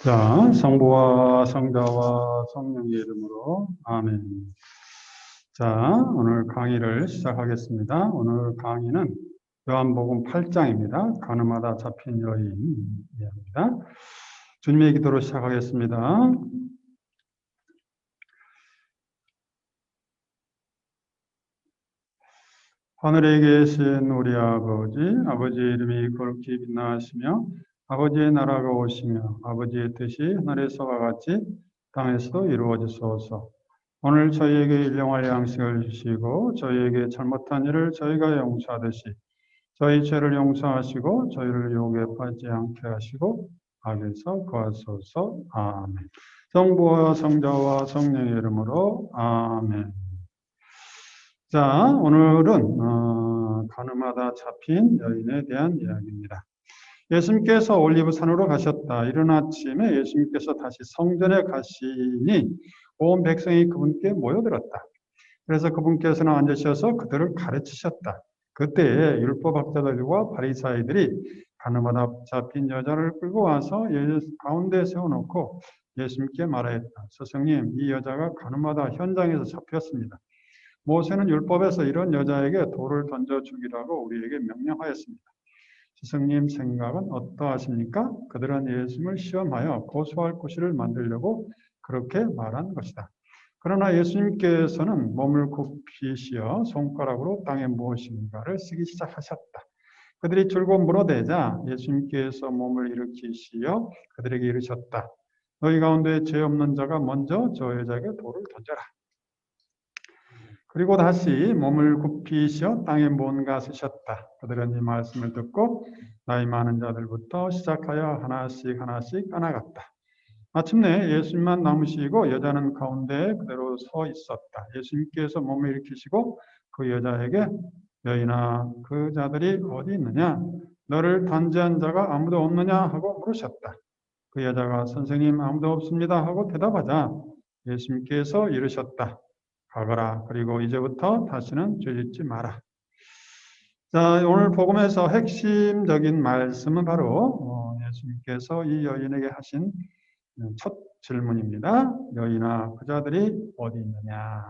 자, 성부와 성자와 성령의 이름으로 아멘. 자, 오늘 강의를 시작하겠습니다. 오늘 강의는 요한복음 8장입니다. 가늠하다 잡힌 여인입니다. 주님의 기도로 시작하겠습니다. 하늘에 계신 우리 아버지의 이름이 거룩히 빛나시며 아버지의 나라가 오시며 아버지의 뜻이 하늘에서와 같이 땅에서도 이루어지소서. 오늘 저희에게 일용할 양식을 주시고 저희에게 잘못한 일을 저희가 용서하듯이 저희 죄를 용서하시고 저희를 유혹에 빠지지 않게 하시고 악에서 구하소서. 아멘. 성부와 성자와 성령의 이름으로 아멘. 자, 오늘은 가늠하다 잡힌 여인에 대한 이야기입니다. 예수님께서 올리브산으로 가셨다. 이른 아침에 예수님께서 다시 성전에 가시니 온 백성이 그분께 모여들었다. 그래서 그분께서는 앉으셔서 그들을 가르치셨다. 그때 율법학자들과 바리사이들이 가늠하다 잡힌 여자를 끌고 와서 가운데 세워놓고 예수님께 말하였다. 스승님, 이 여자가 가늠하다 현장에서 잡혔습니다. 모세는 율법에서 이런 여자에게 돌을 던져 죽이라고 우리에게 명령하였습니다. 스승님 생각은 어떠하십니까? 그들은 예수님을 시험하여 고소할 구실을 만들려고 그렇게 말한 것이다. 그러나 예수님께서는 몸을 굽히시어 손가락으로 땅에 무엇인가를 쓰기 시작하셨다. 그들이 줄곧 물어대자 예수님께서 몸을 일으키시어 그들에게 이르셨다. 너희 가운데 죄 없는 자가 먼저 저 여자에게 돌을 던져라. 그리고 다시 몸을 굽히시어 땅에 뭔가 쓰셨다. 그들은 이 말씀을 듣고 나이 많은 자들부터 시작하여 하나씩 떠나갔다. 마침내 예수님만 남으시고 여자는 가운데 그대로 서 있었다. 예수님께서 몸을 일으키시고 그 여자에게 여인아, 그 자들이 어디 있느냐? 너를 단죄한 자가 아무도 없느냐? 하고 물으셨다. 그 여자가 선생님 아무도 없습니다 하고 대답하자 예수님께서 이르셨다. 가거라. 그리고 이제부터 다시는 죄짓지 마라. 자, 오늘 복음에서 핵심적인 말씀은 바로 예수님께서 이 여인에게 하신 첫 질문입니다. 여인아, 그 자들이 어디 있느냐?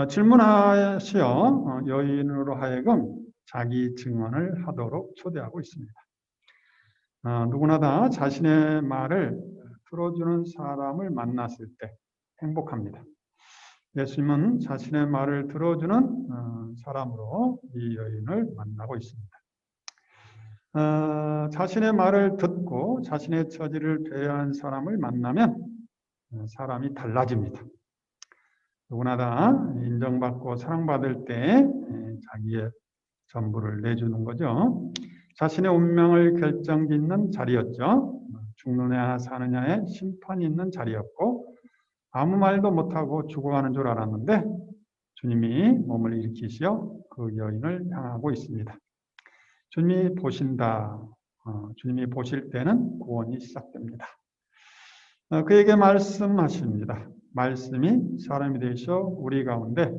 질문하시어 여인으로 하여금 자기 증언을 하도록 초대하고 있습니다. 누구나 다 자신의 말을 들어주는 사람을 만났을 때 행복합니다. 예수님은 자신의 말을 들어주는 사람으로 이 여인을 만나고 있습니다. 자신의 말을 듣고 자신의 처지를 배려한 사람을 만나면 사람이 달라집니다. 누구나 다 인정받고 사랑받을 때 자기의 전부를 내주는 거죠. 자신의 운명을 결정짓는 자리였죠. 죽느냐 사느냐의 심판이 있는 자리였고 아무 말도 못하고 죽어가는 줄 알았는데 주님이 몸을 일으키시어 그 여인을 향하고 있습니다. 주님이 보신다. 주님이 보실 때는 구원이 시작됩니다. 그에게 말씀하십니다. 말씀이 사람이 되셔 우리 가운데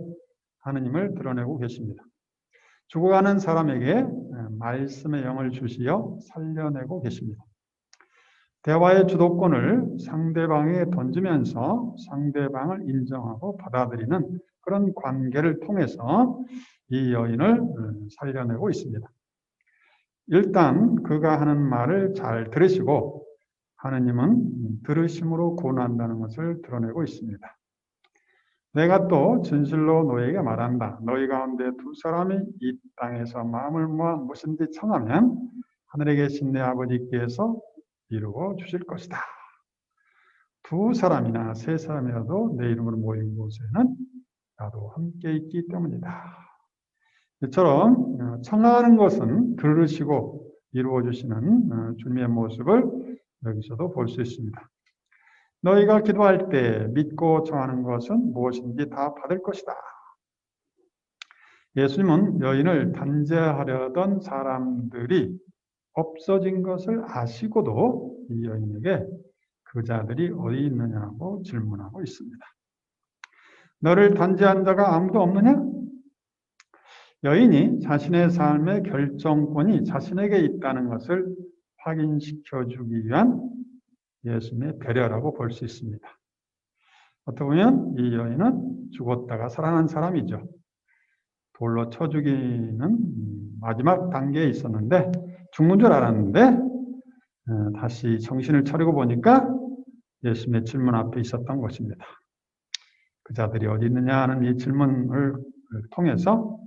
하느님을 드러내고 계십니다. 죽어가는 사람에게 말씀의 영을 주시어 살려내고 계십니다. 대화의 주도권을 상대방에게 던지면서 상대방을 인정하고 받아들이는 그런 관계를 통해서 이 여인을 살려내고 있습니다. 일단 그가 하는 말을 잘 들으시고 하느님은 들으심으로 구원한다는 것을 드러내고 있습니다. 내가 또 진실로 너에게 말한다. 너희 가운데 두 사람이 이 땅에서 마음을 모아 무엇인지 청하면 하늘에 계신 내 아버지께서 이루어 주실 것이다. 두 사람이나 세 사람이라도 내 이름으로 모인 곳에는 나도 함께 있기 때문이다. 이처럼 청하는 것은 들으시고 이루어 주시는 주님의 모습을 여기서도 볼 수 있습니다. 너희가 기도할 때 믿고 청하는 것은 무엇인지 다 받을 것이다. 예수님은 여인을 단죄하려던 사람들이 없어진 것을 아시고도 이 여인에게 그 자들이 어디 있느냐고 질문하고 있습니다. 너를 단죄한 자가 아무도 없느냐? 여인이 자신의 삶의 결정권이 자신에게 있다는 것을 확인시켜 주기 위한 예수님의 배려라고 볼 수 있습니다. 어떻게 보면 이 여인은 죽었다가 살아난 사람이죠. 돌로 쳐 죽이는 마지막 단계에 있었는데 죽는 줄 알았는데 다시 정신을 차리고 보니까 예수님의 질문 앞에 있었던 것입니다. 그 자들이 어디 있느냐 하는 이 질문을 통해서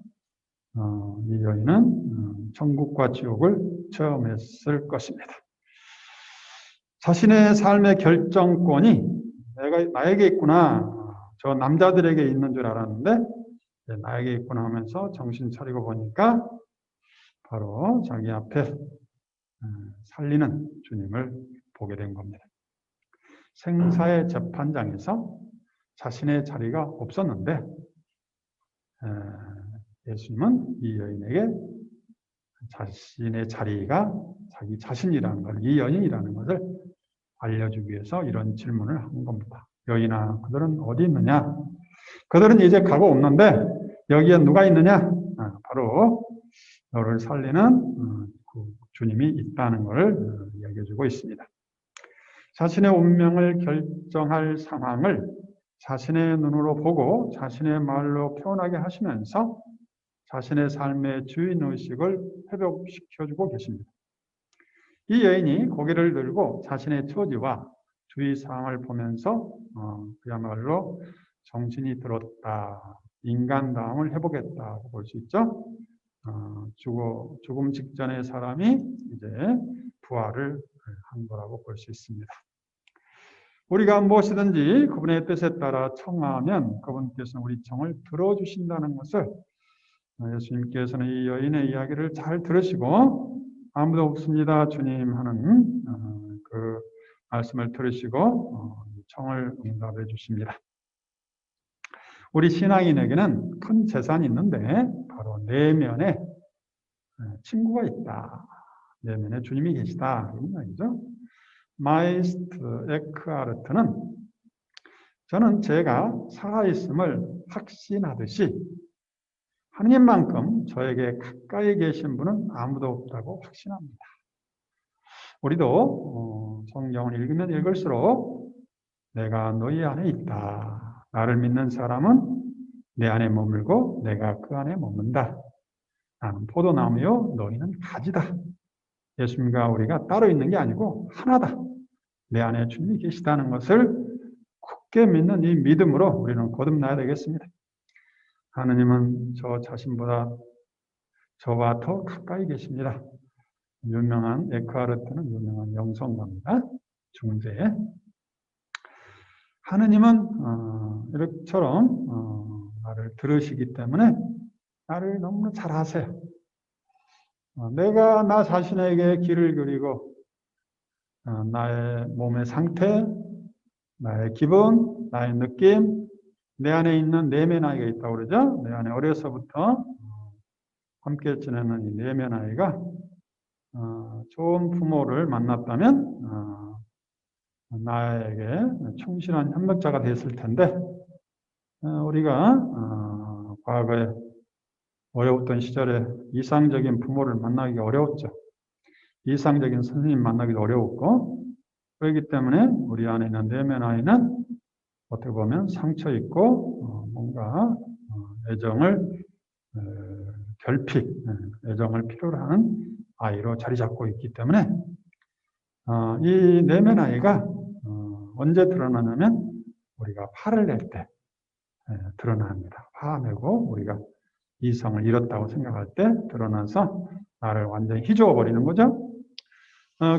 이 여인은 천국과 지옥을 체험했을 것입니다. 자신의 삶의 결정권이 나에게 있구나. 저 남자들에게 있는 줄 알았는데 나에게 있구나 하면서 정신 차리고 보니까 바로 자기 앞에 살리는 주님을 보게 된 겁니다. 생사의 재판장에서 자신의 자리가 없었는데 예수님은 이 여인에게 자신의 자리가 자기 자신이라는 걸, 이 여인이라는 것을 알려주기 위해서 이런 질문을 한 겁니다. 여인아, 그들은 어디 있느냐? 그들은 이제 가고 없는데 여기에 누가 있느냐? 바로 너를 살리는 그 주님이 있다는 것을 이야기해주고 있습니다. 자신의 운명을 결정할 상황을 자신의 눈으로 보고 자신의 말로 표현하게 하시면서 자신의 삶의 주인의식을 회복시켜주고 계십니다. 이 여인이 고개를 들고 자신의 처지와 주위 상황을 보면서 그야말로 정신이 들었다, 인간다움을 회복했다고 볼 수 있죠. 죽음 직전의 사람이 이제 부활을 한 거라고 볼 수 있습니다. 우리가 무엇이든지 그분의 뜻에 따라 청하면 그분께서는 우리 청을 들어주신다는 것을 예수님께서는 이 여인의 이야기를 잘 들으시고 아무도 없습니다 주님 하는 그 말씀을 들으시고 청을 응답해 주십니다. 우리 신앙인에게는 큰 재산이 있는데 바로 내면에 친구가 있다. 내면에 주님이 계시다. 이런 말이죠. 마이스트 에크하르트는 저는 제가 살아있음을 확신하듯이 하느님만큼 저에게 가까이 계신 분은 아무도 없다고 확신합니다. 우리도 성경을 읽으면 읽을수록 내가 너희 안에 있다. 나를 믿는 사람은 내 안에 머물고 내가 그 안에 머문다. 나는 포도나무요 너희는 가지다. 예수님과 우리가 따로 있는 게 아니고 하나다. 내 안에 주님이 계시다는 것을 굳게 믿는 이 믿음으로 우리는 거듭나야 되겠습니다. 하느님은 저 자신보다 저와 더 가까이 계십니다. 유명한 에크하르트는 유명한 영성가입니다. 중세에. 하느님은 이렇게처럼 나를 들으시기 때문에 나를 너무나 잘 아세요. 내가 나 자신에게 길을 그리고 나의 몸의 상태, 나의 기분, 나의 느낌, 내 안에 있는 내면 아이가 있다고 그러죠. 내 안에 어려서부터 함께 지내는 이 내면 아이가 좋은 부모를 만났다면 나에게 충실한 협력자가 됐을 텐데 우리가 과거에 어려웠던 시절에 이상적인 부모를 만나기 어려웠죠. 이상적인 선생님 만나기도 어려웠고 그렇기 때문에 우리 안에 있는 내면 아이는 어떻게 보면 상처 있고 뭔가 애정을 결핍, 애정을 필요로 하는 아이로 자리 잡고 있기 때문에 이 내면 아이가 언제 드러나냐면 우리가 화를 낼 때 드러납니다. 화내고 우리가 이성을 잃었다고 생각할 때 드러나서 나를 완전히 휘저어 버리는 거죠.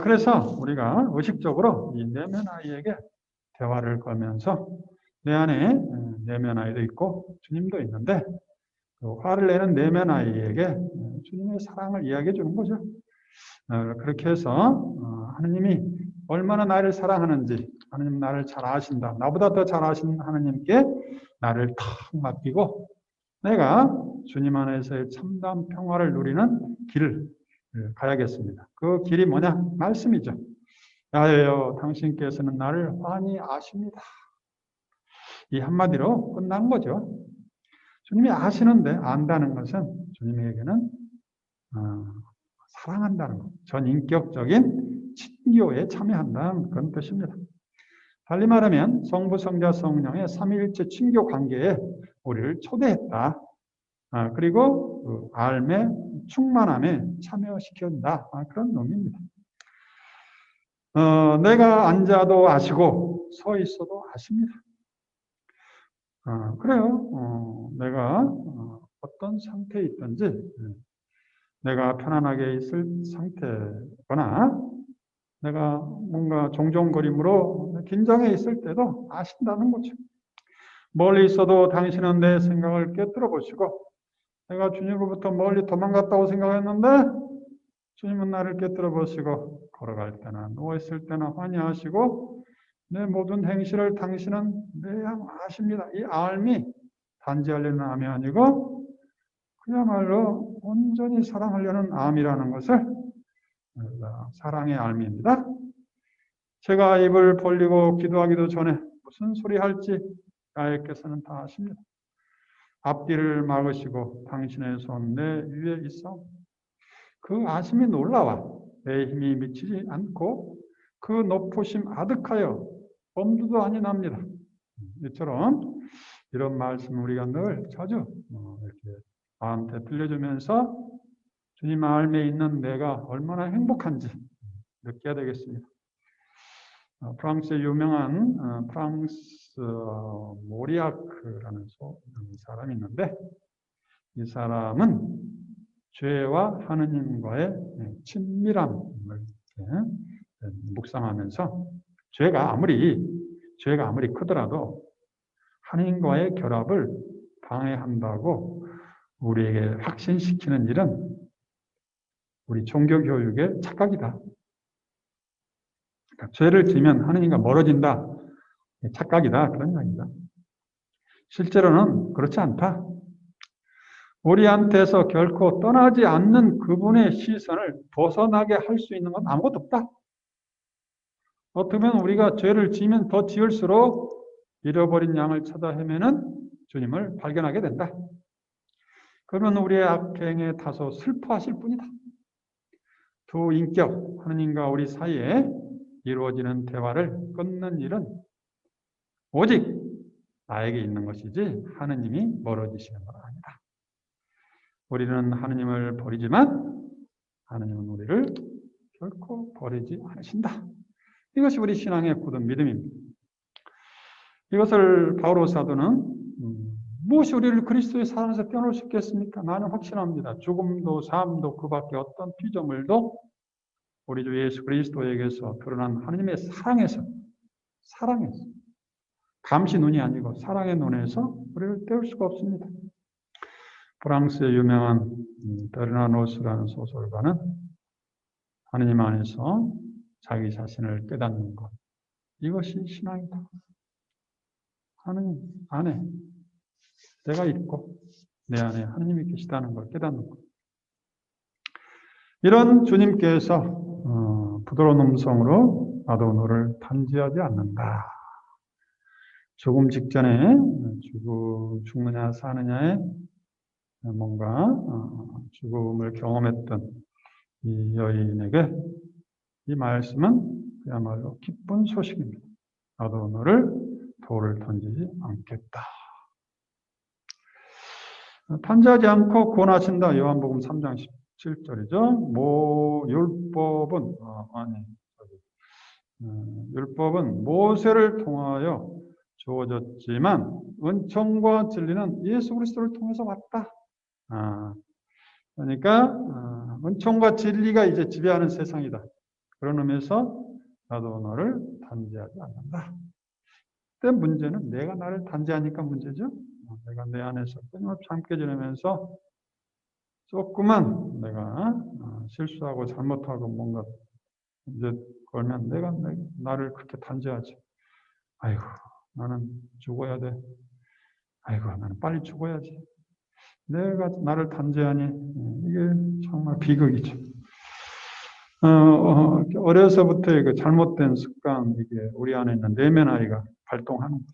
그래서 우리가 의식적으로 이 내면 아이에게 대화를 걸면서 내 안에 내면 아이도 있고 주님도 있는데 화를 내는 내면 아이에게 주님의 사랑을 이야기해 주는 거죠. 그렇게 해서 하느님이 얼마나 나를 사랑하는지 하느님 나를 잘 아신다. 나보다 더 잘 아신 하느님께 나를 탁 맡기고 내가 주님 안에서의 참담 평화를 누리는 길을 가야겠습니다. 그 길이 뭐냐? 말씀이죠. 야여여 당신께서는 나를 환히 아십니다. 이 한마디로 끝난 거죠. 주님이 아시는데 안다는 것은 주님에게는 사랑한다는 것, 전인격적인 친교에 참여한다는 그런 뜻입니다. 달리 말하면 성부, 성자, 성령의 삼위일체 친교 관계에 우리를 초대했다. 그리고 그 알매, 충만함에 참여시킨다. 그런 의미입니다. 내가 앉아도 아시고 서 있어도 아십니다. 그래요. 내가 어떤 상태에 있든지 내가 편안하게 있을 상태거나 내가 뭔가 종종거림으로 긴장해 있을 때도 아신다는 거죠. 멀리 있어도 당신은 내 생각을 꿰뚫어 보시고 내가 주님으로부터 멀리 도망갔다고 생각했는데 주님은 나를 꿰뚫어 보시고 걸어갈 때나 누워있을 때나 환희하시고 내 모든 행실을 당신은 매양 아십니다. 이 알미 단지하려는 암이 아니고 그야말로 온전히 사랑하려는 암이라는 것을 사랑의 알미입니다. 제가 입을 벌리고 기도하기도 전에 무슨 소리 할지 나에게서는 다 아십니다. 앞뒤를 막으시고 당신의 손 내 위에 있어 그 아심이 놀라와 내 힘이 미치지 않고 그 높으심 아득하여 엄두도 아니 납니다. 이처럼 이런 말씀 우리가 늘 자주 이렇게 마음에 들려주면서 주님 마음에 있는 내가 얼마나 행복한지 느껴야 되겠습니다. 프랑스의 유명한 프랑스 모리아크라는 사람이 있는데 이 사람은 죄와 하느님과의 친밀함을 묵상하면서 죄가 아무리 크더라도 하느님과의 결합을 방해한다고 우리에게 확신시키는 일은 우리 종교교육의 착각이다. 그러니까 죄를 지면 하느님과 멀어진다. 착각이다. 그런 이야기다. 실제로는 그렇지 않다. 우리한테서 결코 떠나지 않는 그분의 시선을 벗어나게 할 수 있는 건 아무것도 없다. 어떻게 보면 우리가 죄를 지면 더 지을수록 잃어버린 양을 찾아 헤매는 주님을 발견하게 된다. 그러면 우리의 악행에 다소 슬퍼하실 뿐이다. 두 인격, 하느님과 우리 사이에 이루어지는 대화를 끊는 일은 오직 나에게 있는 것이지 하느님이 멀어지시는 건 아니다. 우리는 하느님을 버리지만 하느님은 우리를 결코 버리지 않으신다. 이것이 우리 신앙의 굳은 믿음입니다. 이것을 바오로 사도는 무엇이 우리를 그리스도의 사랑에서 떼어놓을 수 있겠습니까? 나는 확신합니다. 죽음도 삶도 그 밖에 어떤 피조물도 우리 주 예수 그리스도에게서 드러난 하느님의 사랑에서 감시 눈이 아니고 사랑의 눈에서 우리를 떼울 수가 없습니다. 프랑스의 유명한 베르나노스라는 소설가는 하느님 안에서 자기 자신을 깨닫는 것, 이것이 신앙이다. 하느님 안에 내가 있고 내 안에 하느님이 계시다는 걸 깨닫는 것. 이런 주님께서 부드러운 음성으로 나도 너를 단지하지 않는다. 죽음 직전에 죽느냐 사느냐에 뭔가 죽음을 경험했던 이 여인에게 이 말씀은 그야말로 기쁜 소식입니다. 나도 너를 돌을 던지지 않겠다. 단지하지 않고 구원하신다. 요한복음 3장 17절이죠. 율법은 모세를 통하여 주어졌지만 은총과 진리는 예수 그리스도를 통해서 왔다. 그러니까 은총과 진리가 이제 지배하는 세상이다. 그런 의미에서 나도 너를 단지하지 않는다. 그때 문제는 내가 나를 단지하니까 문제죠. 내가 내 안에서 끊임없이 함께 지내면서 조금만 내가 실수하고 잘못하고 뭔가 이제 그러면 내가 나를 그렇게 단지하지. 아이고 나는 죽어야 돼. 아이고 나는 빨리 죽어야지. 내가 나를 단지하니 이게 정말 비극이죠. 어려서부터의 그 잘못된 습관, 이게 우리 안에 있는 내면 아이가 발동하는 거예요.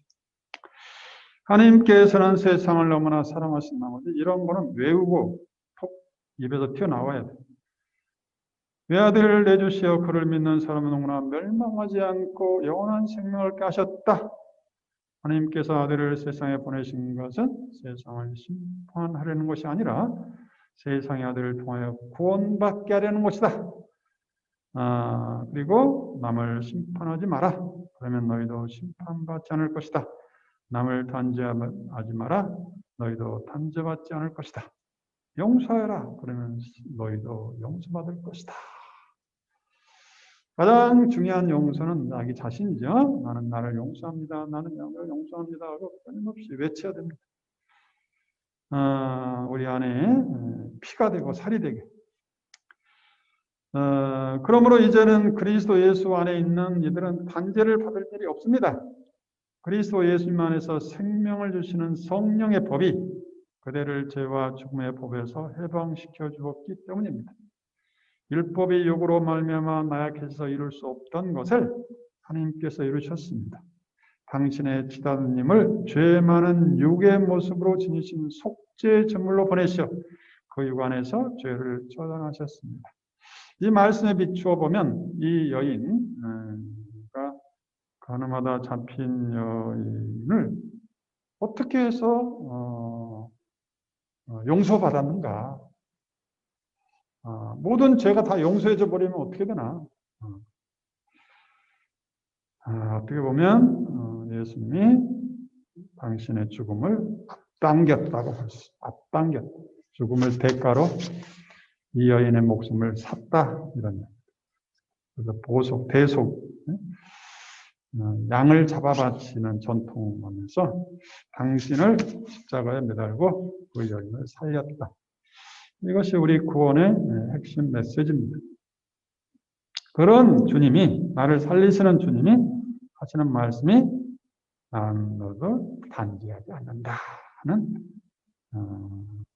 하나님께서는 세상을 너무나 사랑하신 나머지 이런 거는 외우고 톡 입에서 튀어나와야 돼. 외아들을 내주시어 그를 믿는 사람은 누구나 멸망하지 않고 영원한 생명을 얻게 하셨다. 하나님께서 아들을 세상에 보내신 것은 세상을 심판하려는 것이 아니라 세상의 아들을 통하여 구원받게 하려는 것이다. 그리고 남을 심판하지 마라. 그러면 너희도 심판받지 않을 것이다. 남을 단죄하지 마라. 너희도 단죄받지 않을 것이다. 용서해라. 그러면 너희도 용서받을 것이다. 가장 중요한 용서는 자기 자신이죠. 나는 나를 용서합니다. 나는 나를 용서합니다. 하고 끊임없이 외쳐야 됩니다. 우리 안에 피가 되고 살이 되게. 그러므로 이제는 그리스도 예수 안에 있는 이들은 단죄를 받을 일이 없습니다. 그리스도 예수님 안에서 생명을 주시는 성령의 법이 그대를 죄와 죽음의 법에서 해방시켜 주었기 때문입니다. 율법이 육으로 말미암아 나약해서 이룰 수 없던 것을 하나님께서 이루셨습니다. 당신의 지다님을 죄 많은 육의 모습으로 지니신 속죄의 제물로 보내시어 그 육 안에서 죄를 처단하셨습니다. 이 말씀에 비추어 보면 이 여인가 가늠하다 잡힌 여인을 어떻게 해서 용서받았는가? 모든 죄가 다 용서해져 버리면 어떻게 되나? 어떻게 보면 예수님이 당신의 죽음을 앞당겼다고 할 수, 앞당겼다. 죽음을 대가로 이 여인의 목숨을 샀다 이런. 그래서 보속, 대속, 양을 잡아 바치는 전통하면서 당신을 십자가에 매달고 그 여인을 살렸다. 이것이 우리 구원의 핵심 메시지입니다. 그런 주님이, 나를 살리시는 주님이 하시는 말씀이 난 너도 단죄하지 않는다는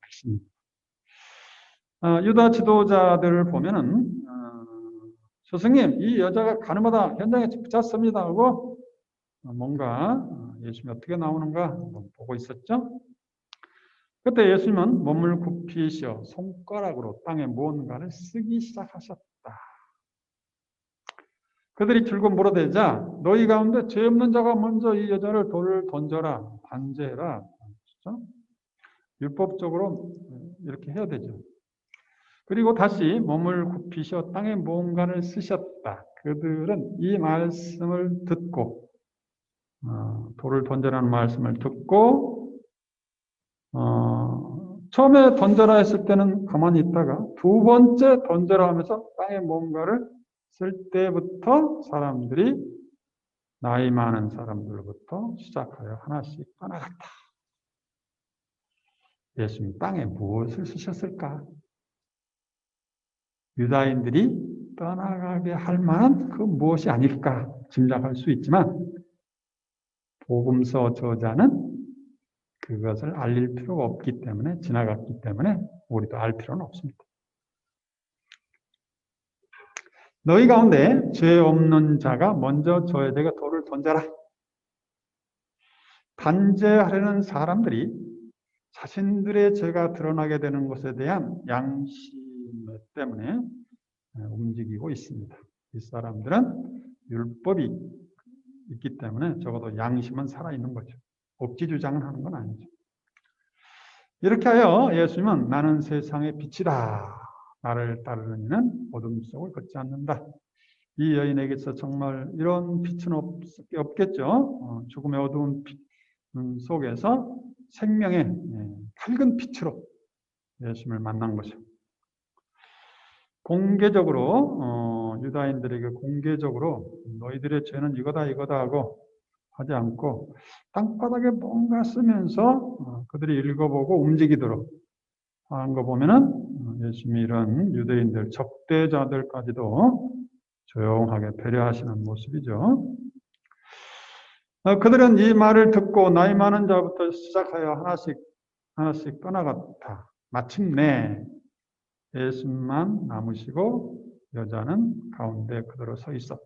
핵심입니다. 유다 지도자들을 보면은 스승님, 이 여자가 가늠하다 현장에 붙였습니다 하고 뭔가 예수님이 어떻게 나오는가 보고 있었죠. 그때 예수님은 몸을 굽히시어 손가락으로 땅에 무언가를 쓰기 시작하셨다. 그들이 줄곧 물어대자 너희 가운데 죄 없는 자가 먼저 이 여자를 돌을 던져라, 단죄해라. 그렇죠? 율법적으로 이렇게 해야 되죠. 그리고 다시 몸을 굽히셔 땅에 무언가를 쓰셨다. 그들은 이 말씀을 듣고 돌을 던져라는 말씀을 듣고 처음에 던져라 했을 때는 가만히 있다가 두 번째 던져라 하면서 땅에 뭔가를 쓸 때부터 사람들이 나이 많은 사람들부터 시작하여 하나씩 떠나갔다. 예수님 땅에 무엇을 쓰셨을까? 유다인들이 떠나가게 할 만한 그 무엇이 아닐까 짐작할 수 있지만 복음서 저자는 그것을 알릴 필요가 없기 때문에 지나갔기 때문에 우리도 알 필요는 없습니다. 너희 가운데 죄 없는 자가 먼저 저에게 돌을 던져라. 단죄하려는 사람들이 자신들의 죄가 드러나게 되는 것에 대한 양심 때문에 움직이고 있습니다. 이 사람들은 율법이 있기 때문에 적어도 양심은 살아있는 거죠. 억지 주장을 하는 건 아니죠. 이렇게 하여 예수님은 나는 세상의 빛이다. 나를 따르는 이는 어둠 속을 걷지 않는다. 이 여인에게서 정말 이런 빛은 없겠죠. 죽음의 어두운 빛 속에서 생명의 밝은 빛으로 예수님을 만난 거죠. 공개적으로 유다인들에게 공개적으로 너희들의 죄는 이거다 하고 하지 않고 땅바닥에 뭔가 쓰면서 그들이 읽어보고 움직이도록 하는 거 보면은 예수님이 이런 유대인들 적대자들까지도 조용하게 배려하시는 모습이죠. 그들은 이 말을 듣고 나이 많은 자부터 시작하여 하나씩 떠나갔다. 마침내 예수님만 남으시고 여자는 가운데 그대로 서 있었다.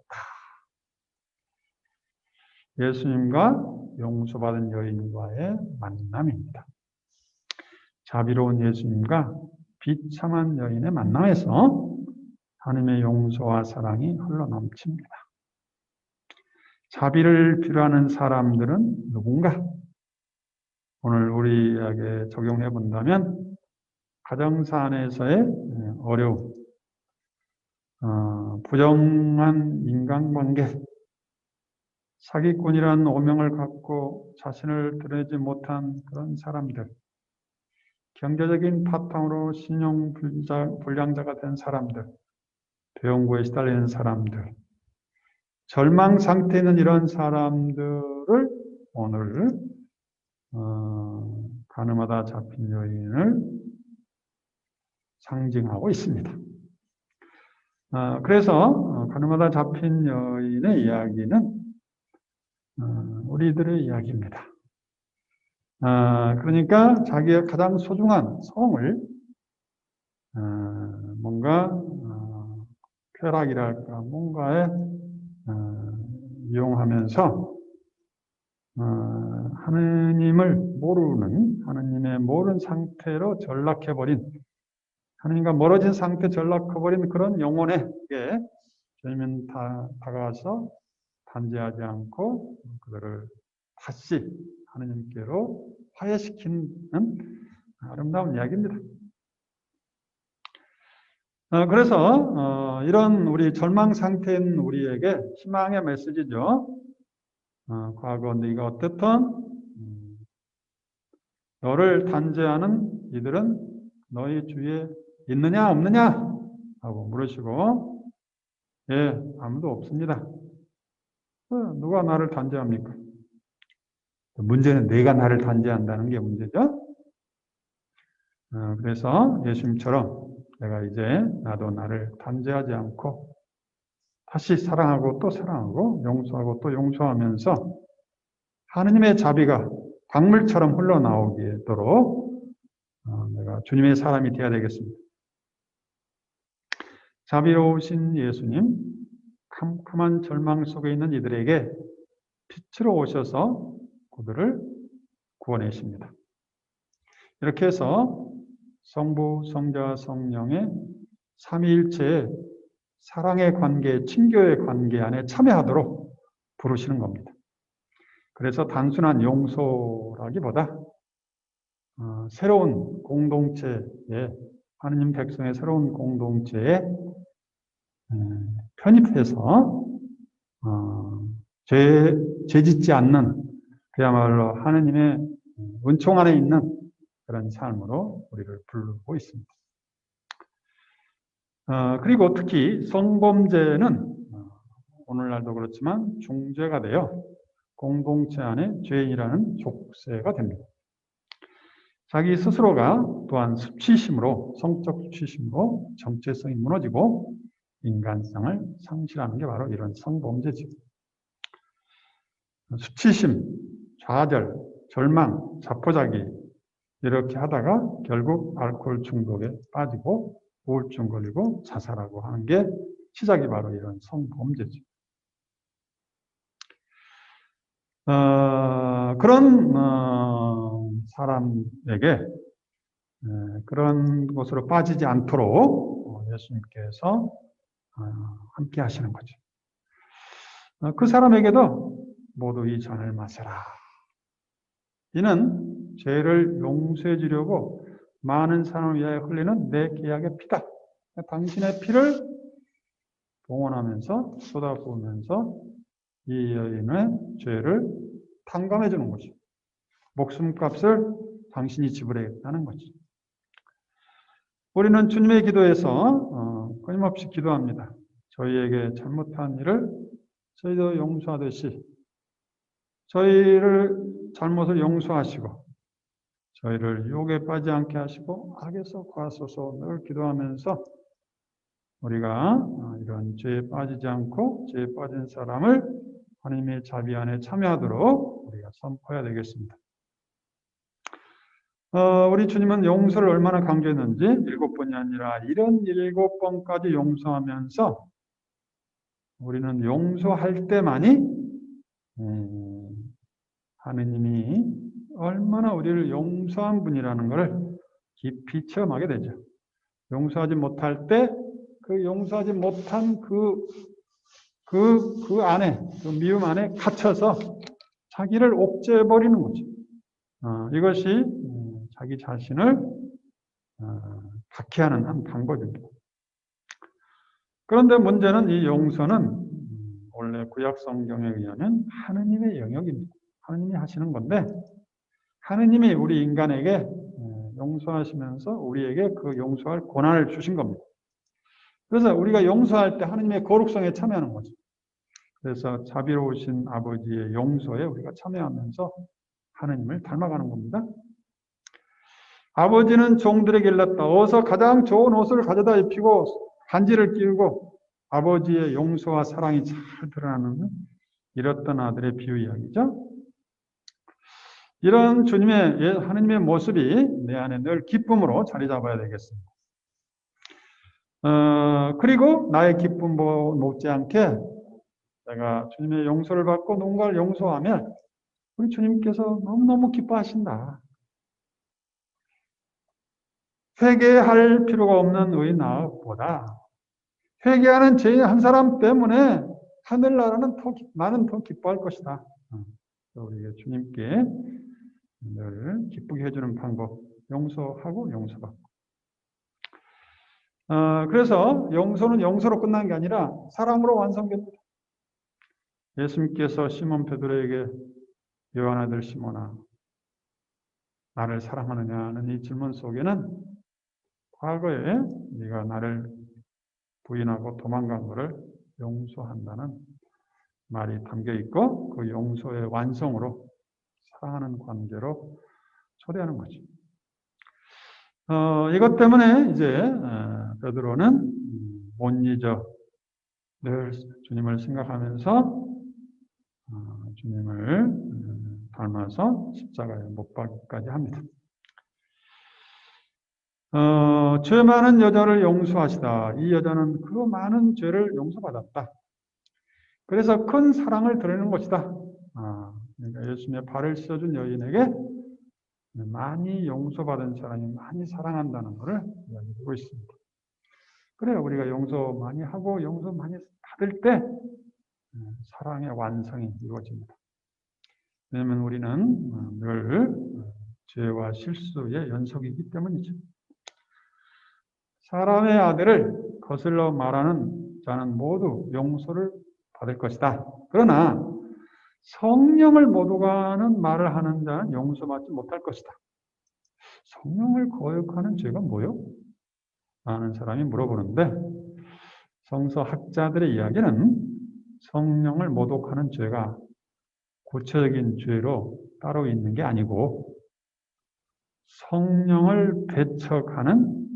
예수님과 용서받은 여인과의 만남입니다. 자비로운 예수님과 비참한 여인의 만남에서 하나님의 용서와 사랑이 흘러넘칩니다. 자비를 필요하는 사람들은 누군가? 오늘 우리에게 적용해 본다면 가정사 안에서의 어려움, 부정한 인간관계, 사기꾼이라는 오명을 갖고 자신을 드러내지 못한 그런 사람들, 경제적인 바탕으로 신용 불량자가 된 사람들, 배용고에 시달리는 사람들, 절망 상태에 있는 이런 사람들을 오늘 가늠하다 잡힌 여인을 상징하고 있습니다. 그래서 가늠하다 잡힌 여인의 이야기는 우리들의 이야기입니다. 그러니까 자기의 가장 소중한 성을 뭔가 쾌락이랄까 뭔가에 이용하면서 하느님을 모르는, 하느님의 모르는 상태로 전락해버린, 하느님과 멀어진 상태 전락해버린 그런 영혼에게 주님은 다가와서 단죄하지 않고 그들을 다시 하느님께로 화해시키는 아름다운 이야기입니다. 그래서 이런 우리 절망 상태인 우리에게 희망의 메시지죠. 과거 네가 어떻든 너를 단죄하는 이들은 너희 주위에 있느냐 없느냐 하고 물으시고, 예, 아무도 없습니다. 누가 나를 단죄합니까? 문제는 내가 나를 단죄한다는 게 문제죠. 그래서 예수님처럼 내가 이제 나도 나를 단죄하지 않고 다시 사랑하고 또 사랑하고 용서하고 또 용서하면서 하느님의 자비가 강물처럼 흘러나오도록 내가 주님의 사람이 되어야 되겠습니다. 자비로우신 예수님, 캄캄한 절망 속에 있는 이들에게 빛으로 오셔서 그들을 구원하십니다. 이렇게 해서 성부, 성자, 성령의 삼위일체의 사랑의 관계, 친교의 관계 안에 참여하도록 부르시는 겁니다. 그래서 단순한 용서라기보다 새로운 공동체에, 하느님 백성의 새로운 공동체에 편입해서 죄 짓지 않는, 그야말로 하느님의 은총 안에 있는 그런 삶으로 우리를 부르고 있습니다. 그리고 특히 성범죄는 오늘날도 그렇지만 중죄가 되어 공동체 안에 죄인이라는 족쇄가 됩니다. 자기 스스로가 또한 수치심으로, 성적 수치심으로 정체성이 무너지고 인간성을 상실하는 게 바로 이런 성범죄죠. 수치심, 좌절, 절망, 자포자기 이렇게 하다가 결국 알코올 중독에 빠지고 우울증 걸리고 자살하고 하는 게 시작이 바로 이런 성범죄죠. 그런 사람에게 그런 곳으로 빠지지 않도록 예수님께서 함께 하시는 거죠. 그 사람에게도 모두 이 잔을 마셔라. 이는 죄를 용서해 주려고 많은 사람을 위하여 흘리는 내 계약의 피다. 당신의 피를 동원하면서 쏟아부으면서 이 여인의 죄를 탕감해 주는 거죠. 목숨값을 당신이 지불하겠다는 거죠. 우리는 주님의 기도에서 끊임없이 기도합니다. 저희에게 잘못한 일을 저희도 용서하듯이 저희를 잘못을 용서하시고 저희를 유혹에 빠지지 않게 하시고 악에서 구하소서 늘 기도하면서 우리가 이런 죄에 빠지지 않고 죄에 빠진 사람을 하나님의 자비 안에 참여하도록 우리가 선포해야 되겠습니다. 우리 주님은 용서를 얼마나 강조했는지 7번이 아니라 77번까지 용서하면서 우리는 용서할 때만이 하느님이 얼마나 우리를 용서한 분이라는 것을 깊이 체험하게 되죠. 용서하지 못할 때 그 용서하지 못한 그 안에, 그 미움 안에 갇혀서 자기를 옥죄해버리는 거죠. 이것이 자기 자신을 박해하는 한 방법입니다. 그런데 문제는 이 용서는 원래 구약 성경에 의하면 하느님의 영역입니다. 하느님이 하시는 건데 하느님이 우리 인간에게 용서하시면서 우리에게 그 용서할 권한을 주신 겁니다. 그래서 우리가 용서할 때 하느님의 거룩성에 참여하는 거죠. 그래서 자비로우신 아버지의 용서에 우리가 참여하면서 하느님을 닮아가는 겁니다. 아버지는 종들에게 일렀다. 어서 가장 좋은 옷을 가져다 입히고 반지를 끼우고 아버지의 용서와 사랑이 잘 드러나는 잃었던 아들의 비유 이야기죠. 이런 주님의 하느님의 모습이 내 안에 늘 기쁨으로 자리 잡아야 되겠습니다. 그리고 나의 기쁨 못지않게 내가 주님의 용서를 받고 누군가를 용서하면 우리 주님께서 너무너무 기뻐하신다. 회개할 필요가 없는 의인보다 회개하는 죄인 한 사람 때문에 하늘나라는 나는 더 기뻐할 것이다. 우리가 주님께 늘 기쁘게 해주는 방법, 용서하고 용서받고. 그래서 용서는 용서로 끝난 게 아니라 사랑으로 완성됩니다. 예수님께서 시몬 베드로에게 요한 아들 시몬아, 나를 사랑하느냐는 이 질문 속에는 과거에 네가 나를 부인하고 도망간 것을 용서한다는 말이 담겨 있고 그 용서의 완성으로 사랑하는 관계로 초대하는 거죠. 이것 때문에 이제 베드로는 못 잊어 늘 주님을 생각하면서 주님을 닮아서 십자가에 못 박기까지 합니다. 죄 많은 여자를 용서하시다. 이 여자는 그 많은 죄를 용서받았다. 그래서 큰 사랑을 드리는 것이다. 그러니까 예수님의 발을 씻어준 여인에게 많이 용서받은 사람이 많이 사랑한다는 것을 이야기하고 있습니다. 그래요. 우리가 용서 많이 하고 용서 많이 받을 때 사랑의 완성이 이루어집니다. 왜냐하면 우리는 늘 죄와 실수의 연속이기 때문이죠. 사람의 아들을 거슬러 말하는 자는 모두 용서를 받을 것이다. 그러나 성령을 못 오가는 말을 하는 자는 용서받지 못할 것이다. 성령을 거역하는 죄가 뭐요? 라는 사람이 물어보는데 성서학자들의 이야기는 성령을 모독하는 죄가 구체적인 죄로 따로 있는 게 아니고 성령을 배척하는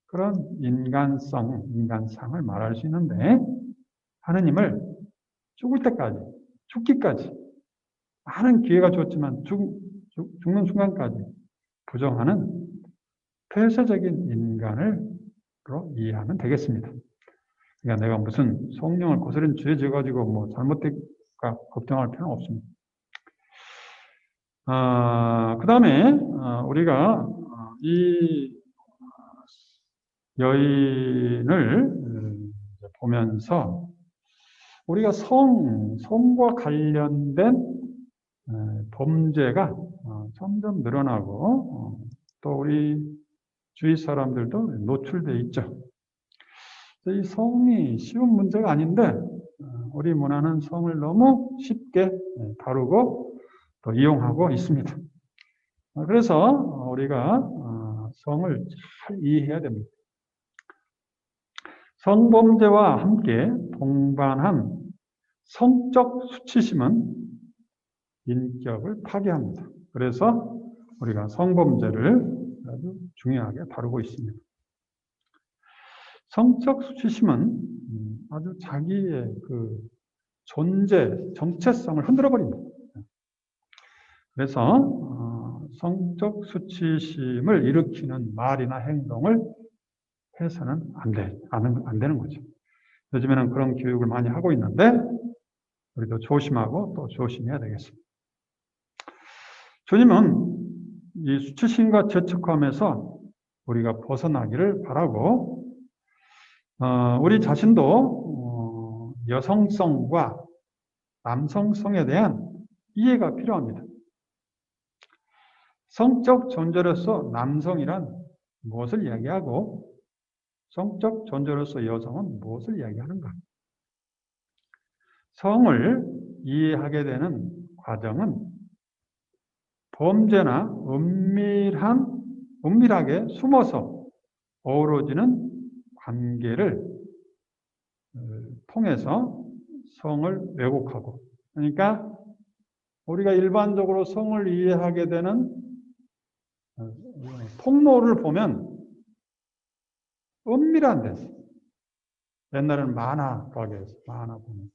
그런 인간상을 말할 수 있는데 하느님을 죽을 때까지, 죽기까지 많은 기회가 줬지만 죽는 순간까지 부정하는 폐쇄적인 인간으로 이해하면 되겠습니다. 그러니까 내가 무슨 성령을 거스른 죄 져가지고 뭐 잘못될까 걱정할 필요는 없습니다. 그 다음에 우리가 이 여인을 보면서 우리가 성과 관련된 범죄가 점점 늘어나고 또 우리 주위 사람들도 노출되어 있죠. 이 성이 쉬운 문제가 아닌데 우리 문화는 성을 너무 쉽게 다루고 또 이용하고 있습니다. 그래서 우리가 성을 잘 이해해야 됩니다. 성범죄와 함께 동반한 성적 수치심은 인격을 파괴합니다. 그래서 우리가 성범죄를 아주 중요하게 다루고 있습니다. 성적 수치심은 아주 자기의 그 존재, 정체성을 흔들어 버립니다. 그래서 성적 수치심을 일으키는 말이나 행동을 해서는 안 되는 거죠. 요즘에는 그런 교육을 많이 하고 있는데 우리도 조심하고 또 조심해야 되겠습니다. 주님은 이 수치심과 죄책감에서 우리가 벗어나기를 바라고 우리 자신도 여성성과 남성성에 대한 이해가 필요합니다. 성적 존재로서 남성이란 무엇을 이야기하고 성적 존재로서 여성은 무엇을 이야기하는가? 성을 이해하게 되는 과정은 범죄나 은밀하게 숨어서 어우러지는 관계를 통해서 성을 왜곡하고, 그러니까 우리가 일반적으로 성을 이해하게 되는 통로를 보면 은밀한 데서, 옛날에는 만화 가게에서 만화 보면,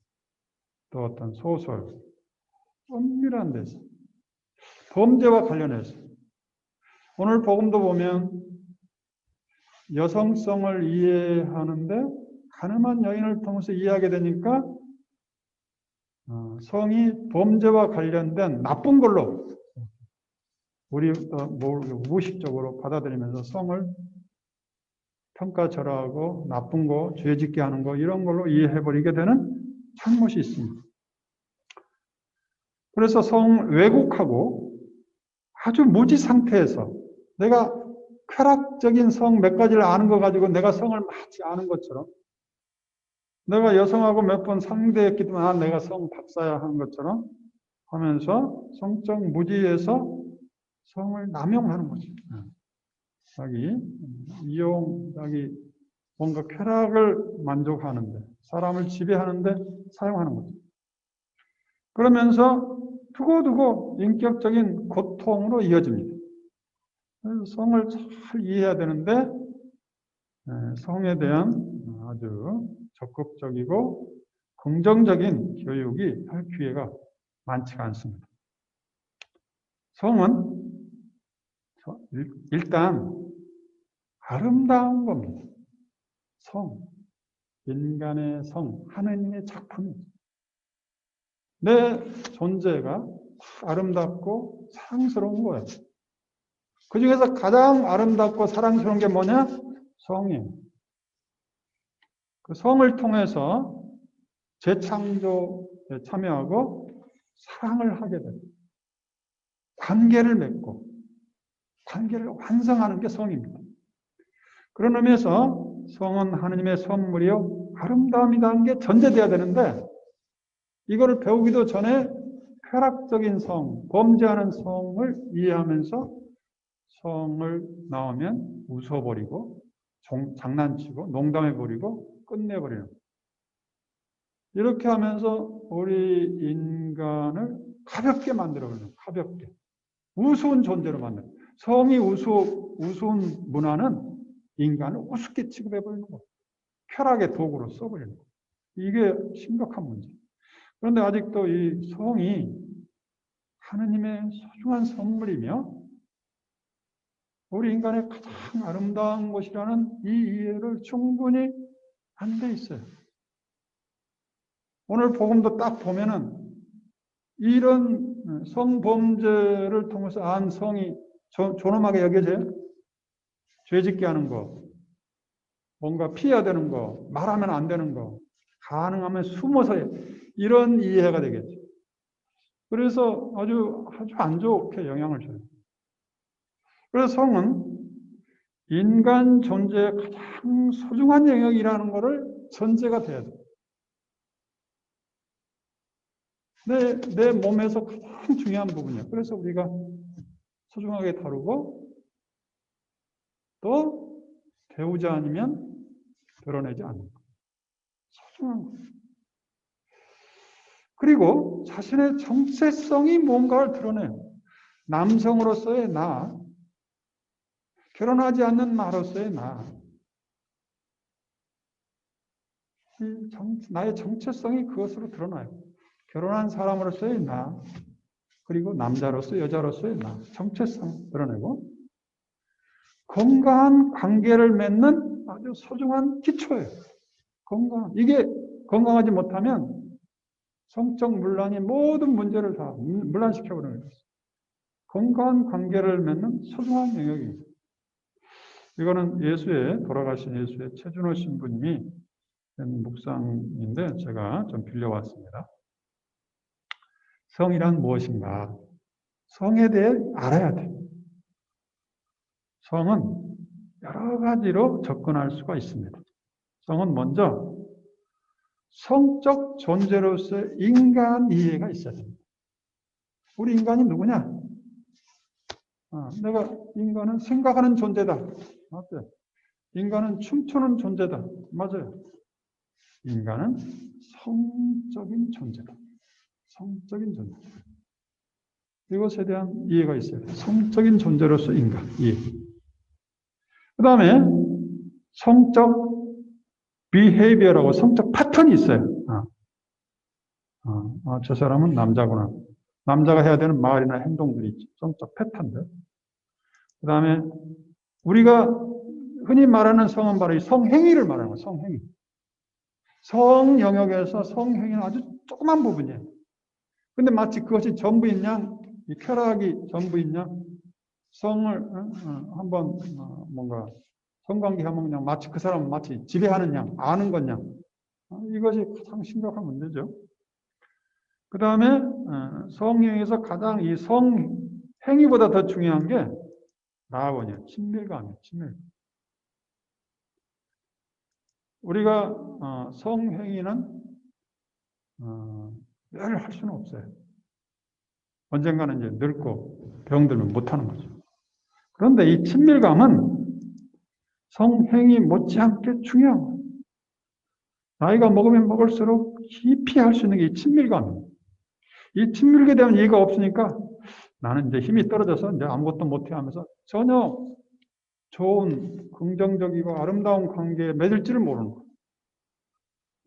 또 어떤 소설, 은밀한 데서 범죄와 관련해서, 오늘 복음도 보면 여성성을 이해하는데 가늠한 여인을 통해서 이해하게 되니까 성이 범죄와 관련된 나쁜 걸로 우리 무의식적으로 받아들이면서 성을 평가절하하고 나쁜 거, 죄짓게 하는 거, 이런 걸로 이해해버리게 되는 잘못이 있습니다. 그래서 성 왜곡하고 아주 무지 상태에서 내가 쾌락적인 성 몇 가지를 아는 거 가지고 내가 성을 마치 아는 것처럼, 내가 여성하고 몇 번 상대했기 때문에 내가 성 박사야 하는 것처럼 하면서 성적 무지에서 성을 남용하는 거죠. 자기 뭔가 쾌락을 만족하는데, 사람을 지배하는데 사용하는 거죠. 그러면서 두고두고 인격적인 고통으로 이어집니다. 그래서 성을 잘 이해해야 되는데 성에 대한 아주 적극적이고 긍정적인 교육이 할 기회가 많지가 않습니다. 성은 일단 아름다운 겁니다. 인간의 성, 하나님의 작품입니다. 내 존재가 아름답고 사랑스러운 거예요. 그 중에서 가장 아름답고 사랑스러운 게 뭐냐? 성이에요. 그 성을 통해서 재창조에 참여하고 사랑을 하게 돼요. 관계를 맺고 관계를 완성하는 게 성입니다. 그런 의미에서 성은 하나님의 선물이요 아름다움이라는 게 전제돼야 되는데, 이거를 배우기도 전에 쾌락적인 성, 범죄하는 성을 이해하면서 성을 나오면 웃어버리고 장난치고 농담해버리고 끝내버리는, 이렇게 하면서 우리 인간을 가볍게 만들어버리는, 가볍게 우스운 존재로 만드는, 성이 우스운 문화는 인간을 우습게 취급해버리는 거예요. 쾌락의 도구로 써버리는 거예요. 이게 심각한 문제. 그런데 아직도 이 성이 하느님의 소중한 선물이며 우리 인간의 가장 아름다운 것이라는 이 이해를 충분히 안 돼 있어요. 오늘 복음도 딱 보면은 이런 성범죄를 통해서 안 성이 존엄하게 여겨져요. 죄짓게 하는 거, 뭔가 피해야 되는 거, 말하면 안 되는 거, 가능하면 숨어서 이런 이해가 되겠죠. 그래서 아주 안 좋게 영향을 줘요. 그래서 성은 인간 존재의 가장 소중한 영역이라는 것을 전제가 돼야 돼요. 내 몸에서 가장 중요한 부분이에요. 그래서 우리가 소중하게 다루고 또 배우자 아니면 드러내지 않는 것. 소중한 것. 그리고 자신의 정체성이 뭔가를 드러내요. 남성으로서의 나, 결혼하지 않는 나로서의 나, 나의 정체성이 그것으로 드러나요. 결혼한 사람으로서의 나, 그리고 남자로서 여자로서의 나, 정체성 드러내고, 건강한 관계를 맺는 아주 소중한 기초예요. 이게 건강하지 못하면 성적 문란이 모든 문제를 다 문란시켜버리는 거예요. 건강한 관계를 맺는 소중한 영역입니다. 이거는 돌아가신 예수의 최준호 신부님이 된 묵상인데 제가 좀 빌려왔습니다. 성이란 무엇인가? 성에 대해 알아야 돼. 성은 여러 가지로 접근할 수가 있습니다. 성은 먼저 성적 존재로서의 인간 이해가 있어야 됩니다. 우리 인간이 누구냐? 인간은 생각하는 존재다. 맞아요. 인간은 춤추는 존재다. 맞아요. 인간은 성적인 존재다. 성적인 존재. 이것에 대한 이해가 있어요. 성적인 존재로서 인간 이해. 그 다음에 성적 behavior라고 성적 패턴이 있어요. 저 사람은 남자구나. 남자가 해야 되는 말이나 행동들이 있죠. 성적 패턴들. 그 다음에 우리가 흔히 말하는 성은 바로 이 성행위를 말하는 거예요. 성행위. 성 영역에서 성행위는 아주 조그만 부분이에요. 근데 마치 그것이 전부인 양, 이 쾌락이 전부인 양, 성을 한번 뭔가 성관계하면 그냥 마치 그 사람은 마치 지배하는 양, 아는 것 양. 이것이 가장 심각한 문제죠. 그 다음에 성행위에서 가장 이 성행위보다 더 중요한 게 라원이에요. 친밀감이에요. 친밀감. 우리가 성행위는 늘 할 수는 없어요. 언젠가는 이제 늙고 병들면 못하는 거죠. 그런데 이 친밀감은 성행위 못지않게 중요한 거예요. 나이가 먹으면 먹을수록 깊이 할 수 있는 게 이 친밀감이에요. 이 친밀감에 대한 이해가 없으니까 나는 이제 힘이 떨어져서 이제 아무것도 못해 하면서 전혀 좋은 긍정적이고 아름다운 관계에 맺을지를 모르는 거예요.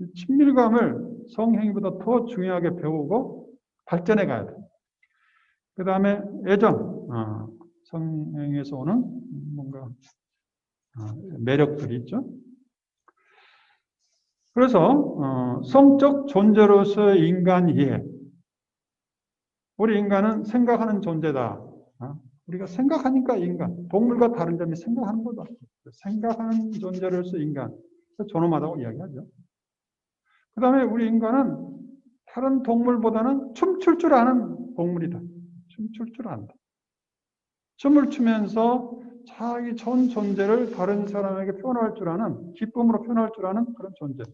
이 친밀감을 성행위보다 더 중요하게 배우고 발전해 가야 돼요. 그 다음에 애정, 성행위에서 오는 뭔가 매력들이 있죠. 그래서 성적 존재로서의 인간 이해. 우리 인간은 생각하는 존재다. 우리가 생각하니까 인간. 동물과 다른 점이 생각하는 거다. 생각하는 존재로서 인간. 존엄하다고 이야기하죠. 그 다음에 우리 인간은 다른 동물보다는 춤출 줄 아는 동물이다. 춤출 줄 안다. 춤을 추면서 자기 전 존재를 다른 사람에게 표현할 줄 아는, 기쁨으로 표현할 줄 아는 그런 존재.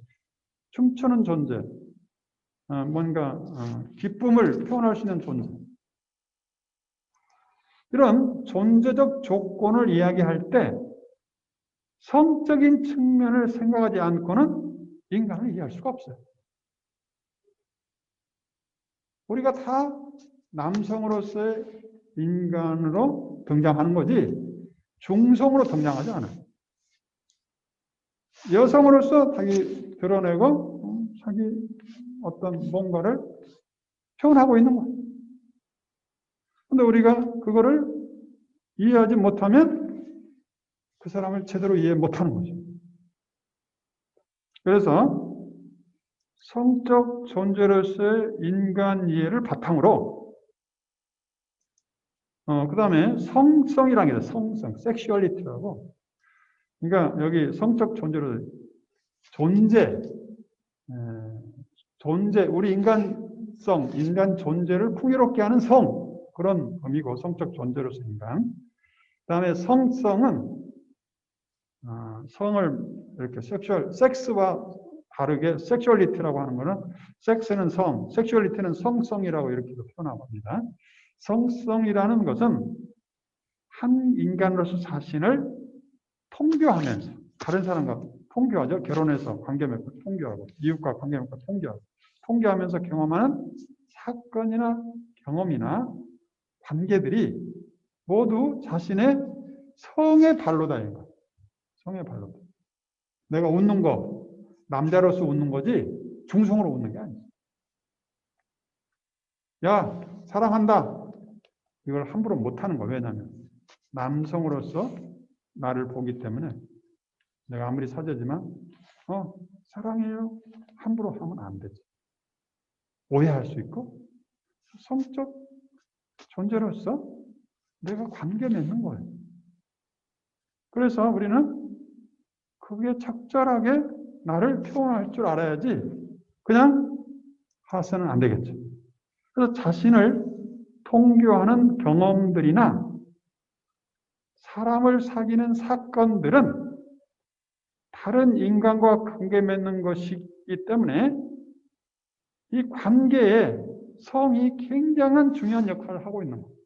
춤추는 존재. 뭔가 기쁨을 표현할 수 있는 존재. 이런 존재적 조건을 이야기할 때 성적인 측면을 생각하지 않고는 인간을 이해할 수가 없어요. 우리가 다 남성으로서의 인간으로 등장하는 거지 중성으로 등장하지 않아요. 여성으로서 자기 드러내고 자기 어떤 뭔가를 표현하고 있는 거예요. 근데 우리가 그거를 이해하지 못하면 그 사람을 제대로 이해 못하는 거죠. 그래서 성적 존재로서의 인간 이해를 바탕으로 그 다음에 성성이라는 게 성성, 섹슈얼리티라고. 그러니까 여기 성적 존재로 존재, 우리 인간성, 인간 존재를 풍요롭게 하는 성, 그런 의미고 성적 존재로서 인간. 그 다음에 성성은 성을 이렇게 섹스와 다르게 섹슈얼리티라고 하는 거는 섹스는 성, 섹슈얼리티는 성성이라고 이렇게도 표현합니다. 성성이라는 것은 한 인간으로서 자신을 통교하면서 다른 사람과 통교하죠. 결혼해서 관계 맺고 통교하고 이웃과 관계 맺고 통교하고 통교하면서 경험하는 사건이나 경험이나 관계들이 모두 자신의 성의 발로다인 거예요. 성의 발로다. 내가 웃는 거 남자로서 웃는 거지 중성으로 웃는 게 아니에요. 야, 사랑한다. 이걸 함부로 못하는 거예요. 왜냐하면 남성으로서 나를 보기 때문에 내가 아무리 사제지만 사랑해요. 함부로 하면 안 되지. 오해할 수 있고 성적 존재로서 내가 관계 맺는 거예요. 그래서 우리는 그게 적절하게 나를 표현할 줄 알아야지 그냥 해서는 안 되겠죠. 그래서 자신을 통교하는 경험들이나 사람을 사귀는 사건들은 다른 인간과 관계 맺는 것이기 때문에 이 관계에 성이 굉장한 중요한 역할을 하고 있는 거예요.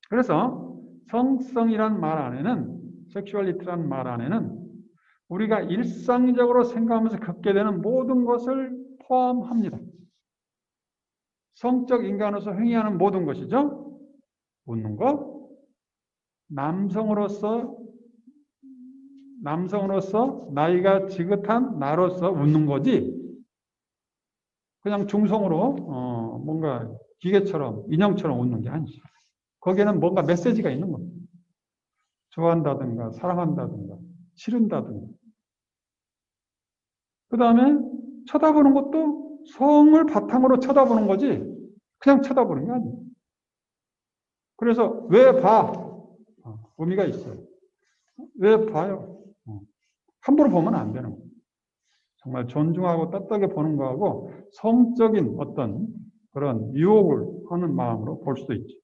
그래서 성성이란 말 안에는, 섹슈얼리티란 말 안에는 우리가 일상적으로 생각하면서 겪게 되는 모든 것을 포함합니다. 성적 인간으로서 행위하는 모든 것이죠. 웃는 것, 남성으로서 나이가 지긋한 나로서 웃는 거지, 그냥 중성으로 뭔가 기계처럼 인형처럼 웃는 게 아니죠. 거기에는 뭔가 메시지가 있는 겁니다. 좋아한다든가 사랑한다든가 싫은다든가. 그 다음에 쳐다보는 것도 성을 바탕으로 쳐다보는 거지 그냥 쳐다보는 게 아니에요. 그래서 왜 봐? 의미가 있어요. 왜 봐요? 함부로 보면 안 되는 거예요. 정말 존중하고 떳떳하게 보는 거하고 성적인 어떤 그런 유혹을 하는 마음으로 볼 수도 있죠.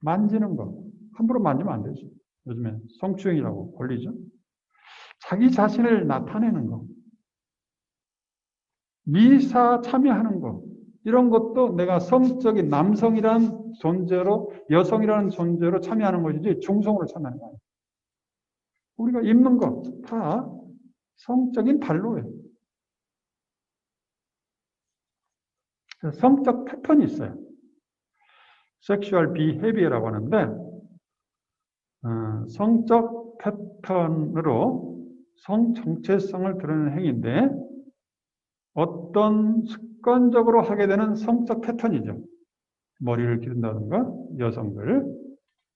만지는 거. 함부로 만지면 안 되죠. 요즘에 성추행이라고 걸리죠. 자기 자신을 나타내는 거. 미사 참여하는 거. 이런 것도 내가 성적인 남성이라는 존재로, 여성이라는 존재로 참여하는 것이지 중성으로 참여하는 거 아니에요. 우리가 입는 거 다 성적인 발로예요. 성적 패턴이 있어요. 섹슈얼 비헤비어라고 하는데 성적 패턴으로 성 정체성을 드러내는 행위인데 어떤 습관적으로 하게 되는 성적 패턴이죠. 머리를 기른다든가 여성들,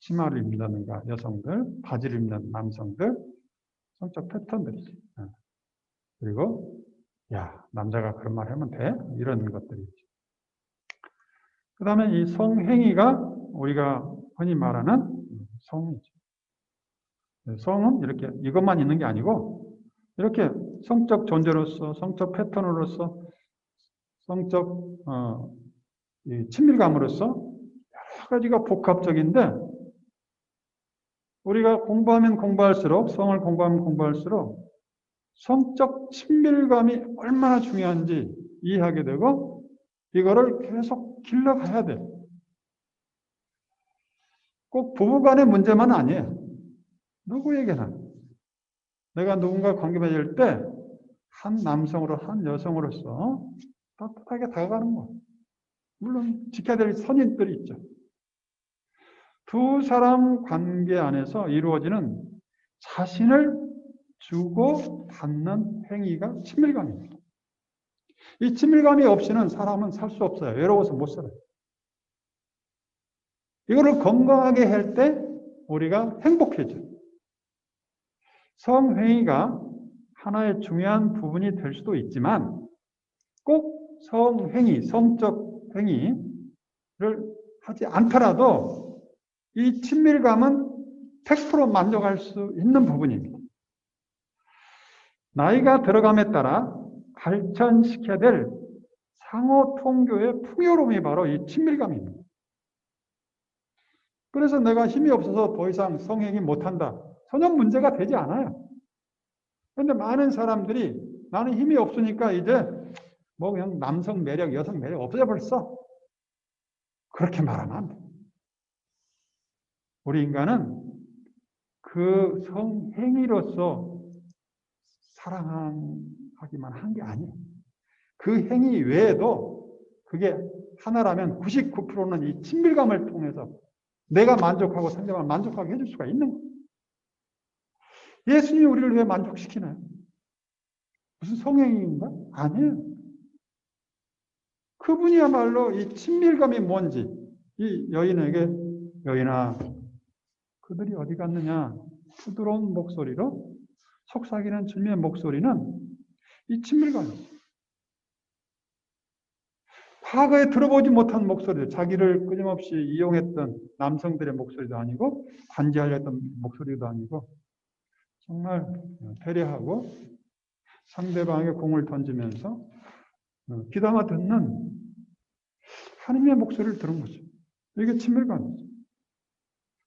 치마를 입는다든가 여성들, 바지를 입는 남성들, 성적 패턴들이죠. 그리고 야, 남자가 그런 말 하면 돼? 이런 것들이죠. 그 다음에 이 성행위가 우리가 흔히 말하는 성이죠. 성은 이렇게 이것만 있는 게 아니고 이렇게 성적 존재로서, 성적 패턴으로서, 성적 이 친밀감으로서 여러 가지가 복합적인데 우리가 공부하면 공부할수록, 성을 공부하면 공부할수록 성적 친밀감이 얼마나 중요한지 이해하게 되고 이거를 계속 길러가야 돼. 꼭 부부간의 문제만 아니에요. 누구에게나. 내가 누군가 관계 맺을 때 한 남성으로, 한 여성으로서 따뜻하게 다가가는 거. 물론 지켜야 될 선인들이 있죠. 두 사람 관계 안에서 이루어지는 자신을 주고 받는 행위가 친밀감입니다. 이 친밀감이 없이는 사람은 살 수 없어요. 외로워서 못 살아요. 이거를 건강하게 할 때 우리가 행복해져. 성행위가 하나의 중요한 부분이 될 수도 있지만 꼭 성행위, 성적 행위를 하지 않더라도 이 친밀감은 100% 만족할 수 있는 부분입니다. 나이가 들어감에 따라 발전시켜야 될 상호 통교의 풍요로움이 바로 이 친밀감입니다. 그래서 내가 힘이 없어서 더 이상 성행위 못한다. 전혀 문제가 되지 않아요. 그런데 많은 사람들이 나는 힘이 없으니까 이제 뭐 그냥 남성 매력, 여성 매력 없어져 벌써. 그렇게 말하면 안 돼. 우리 인간은 그 성행위로서 사랑하기만 한 게 아니에요. 그 행위 외에도 그게 하나라면 99%는 이 친밀감을 통해서 내가 만족하고 상대방을 만족하게 해줄 수가 있는 거예요. 예수님이 우리를 왜 만족시키나요? 무슨 성행위인가? 아니에요. 그분이야말로 이 친밀감이 뭔지 이 여인에게 여인아 그들이 어디 갔느냐 부드러운 목소리로 속삭이는 주님의 목소리는 이 친밀감이에요. 과거에 들어보지 못한 목소리들, 자기를 끊임없이 이용했던 남성들의 목소리도 아니고 관지하려 했던 목소리도 아니고 정말 배려하고 상대방에게 공을 던지면서 귀담아 듣는 하나님의 목소리를 들은 거죠. 이게 친밀감이죠.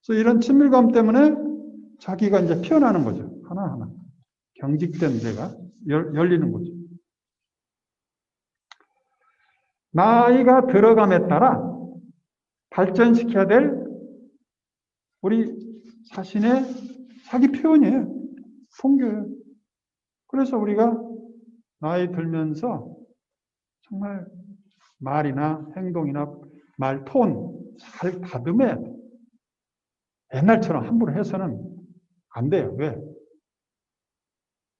그래서 이런 친밀감 때문에 자기가 이제 피어나는 거죠. 하나하나. 경직된 데가 열리는 거죠. 나이가 들어감에 따라 발전시켜야 될 우리 자신의 자기 표현이에요. 통교예요. 그래서 우리가 나이 들면서 정말 말이나 행동이나 말 톤 잘 다듬어야 돼. 옛날처럼 함부로 해서는 안 돼요. 왜?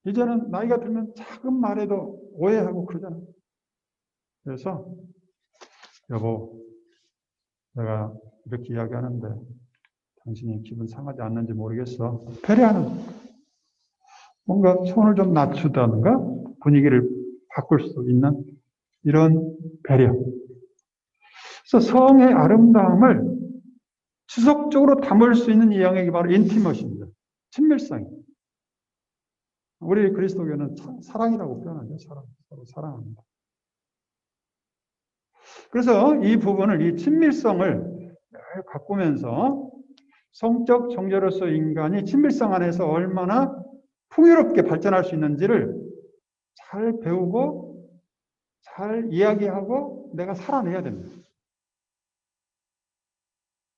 이제는 나이가 들면 작은 말에도 오해하고 그러잖아요. 그래서 여보, 내가 이렇게 이야기하는데 당신이 기분 상하지 않는지 모르겠어. 배려하는 거예요. 뭔가 손을 좀 낮추다든가 분위기를 바꿀 수 있는 이런 배려. 그래서 성의 아름다움을 지속적으로 담을 수 있는 이 영역이 바로 인티머시입니다. 친밀성입니다. 우리 그리스도교는 사랑이라고 표현하죠. 서로 사랑합니다. 그래서 이 부분을, 이 친밀성을 가꾸면서 성적 존재로서 인간이 친밀성 안에서 얼마나 풍요롭게 발전할 수 있는지를 잘 배우고 잘 이야기하고 내가 살아내야 됩니다.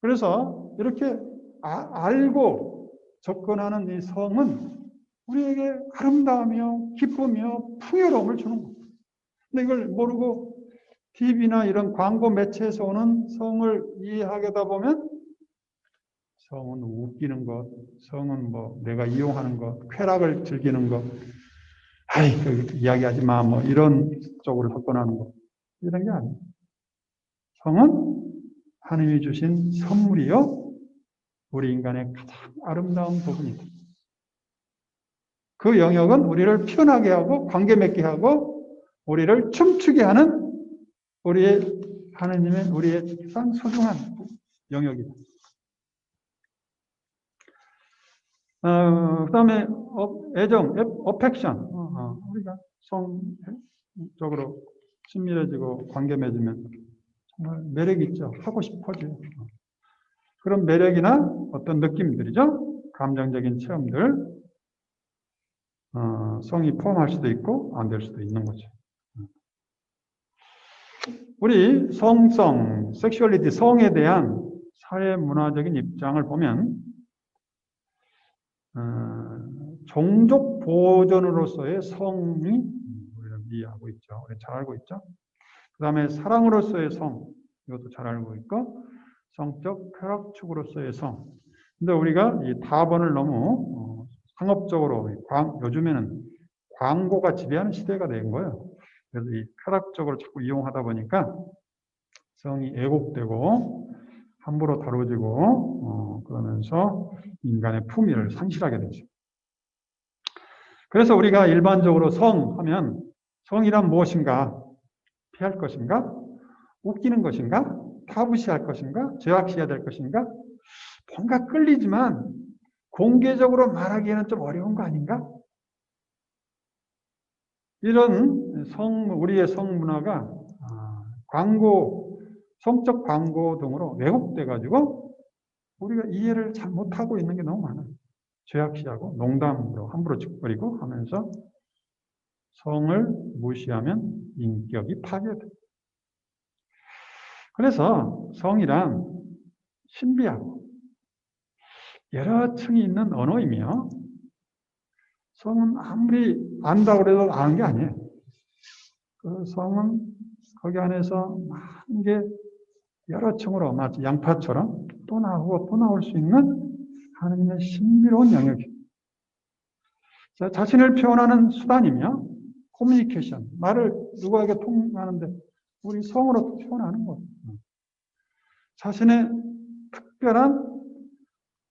그래서 이렇게 알고 접근하는 이 성은 우리에게 아름다우며 기쁨이며 풍요로움을 주는 겁니다. 근데 이걸 모르고 TV나 이런 광고 매체에서 오는 성을 이해하게다 보면 성은 웃기는 것, 성은 뭐 내가 이용하는 것, 쾌락을 즐기는 것, 아이, 이야기하지 마, 뭐 이런 쪽으로 접근하는 것. 이런 게 아니에요. 성은 하나님이 주신 선물이요, 우리 인간의 가장 아름다운 부분이다. 그 영역은 우리를 피어나게 하고 관계 맺게 하고 우리를 춤추게 하는 우리의 하나님의 우리의 가장 소중한 영역이다. 그 다음에 애정, 어펙션. 우리가 성적으로 친밀해지고 관계 맺으면 정말 매력 있죠. 하고 싶어져요. 그런 매력이나 어떤 느낌들이죠. 감정적인 체험들. 성이 포함할 수도 있고 안 될 수도 있는 거죠. 우리 성성, 섹슈얼리티, 성에 대한 사회 문화적인 입장을 보면 종족 보존으로서의 성이 우리는 이해하고 있죠. 우리 잘 알고 있죠. 그 다음에 사랑으로서의 성, 이것도 잘 알고 있고, 성적 쾌락축으로서의 성. 근데 우리가 이 다번을 너무 상업적으로 요즘에는 광고가 지배하는 시대가 된 거예요. 그래서 이 쾌락적으로 자꾸 이용하다 보니까 성이 왜곡되고 함부로 다뤄지고 그러면서 인간의 품위를 상실하게 되죠. 그래서 우리가 일반적으로 성하면 성이란 무엇인가? 피할 것인가? 웃기는 것인가? 타부시할 것인가? 죄악시해야 될 것인가? 뭔가 끌리지만 공개적으로 말하기에는 좀 어려운 거 아닌가? 이런 우리의 성문화가 광고, 성적 광고 등으로 왜곡돼가지고 우리가 이해를 잘 못하고 있는 게 너무 많아요. 죄악시하고 농담으로 함부로 짓거리고 하면서 성을 무시하면 인격이 파괴돼요. 그래서 성이란 신비하고 여러 층이 있는 언어이며 성은 아무리 안다고 해도 아는 게 아니에요. 그 성은 거기 안에서 많은 게 여러 층으로 마치 양파처럼 또 나오고 또 나올 수 있는 하나님의 신비로운 영역이에요. 자신을 표현하는 수단이며 커뮤니케이션, 말을 누구에게 통하는데 우리 성으로 표현하는 것. 자신의 특별한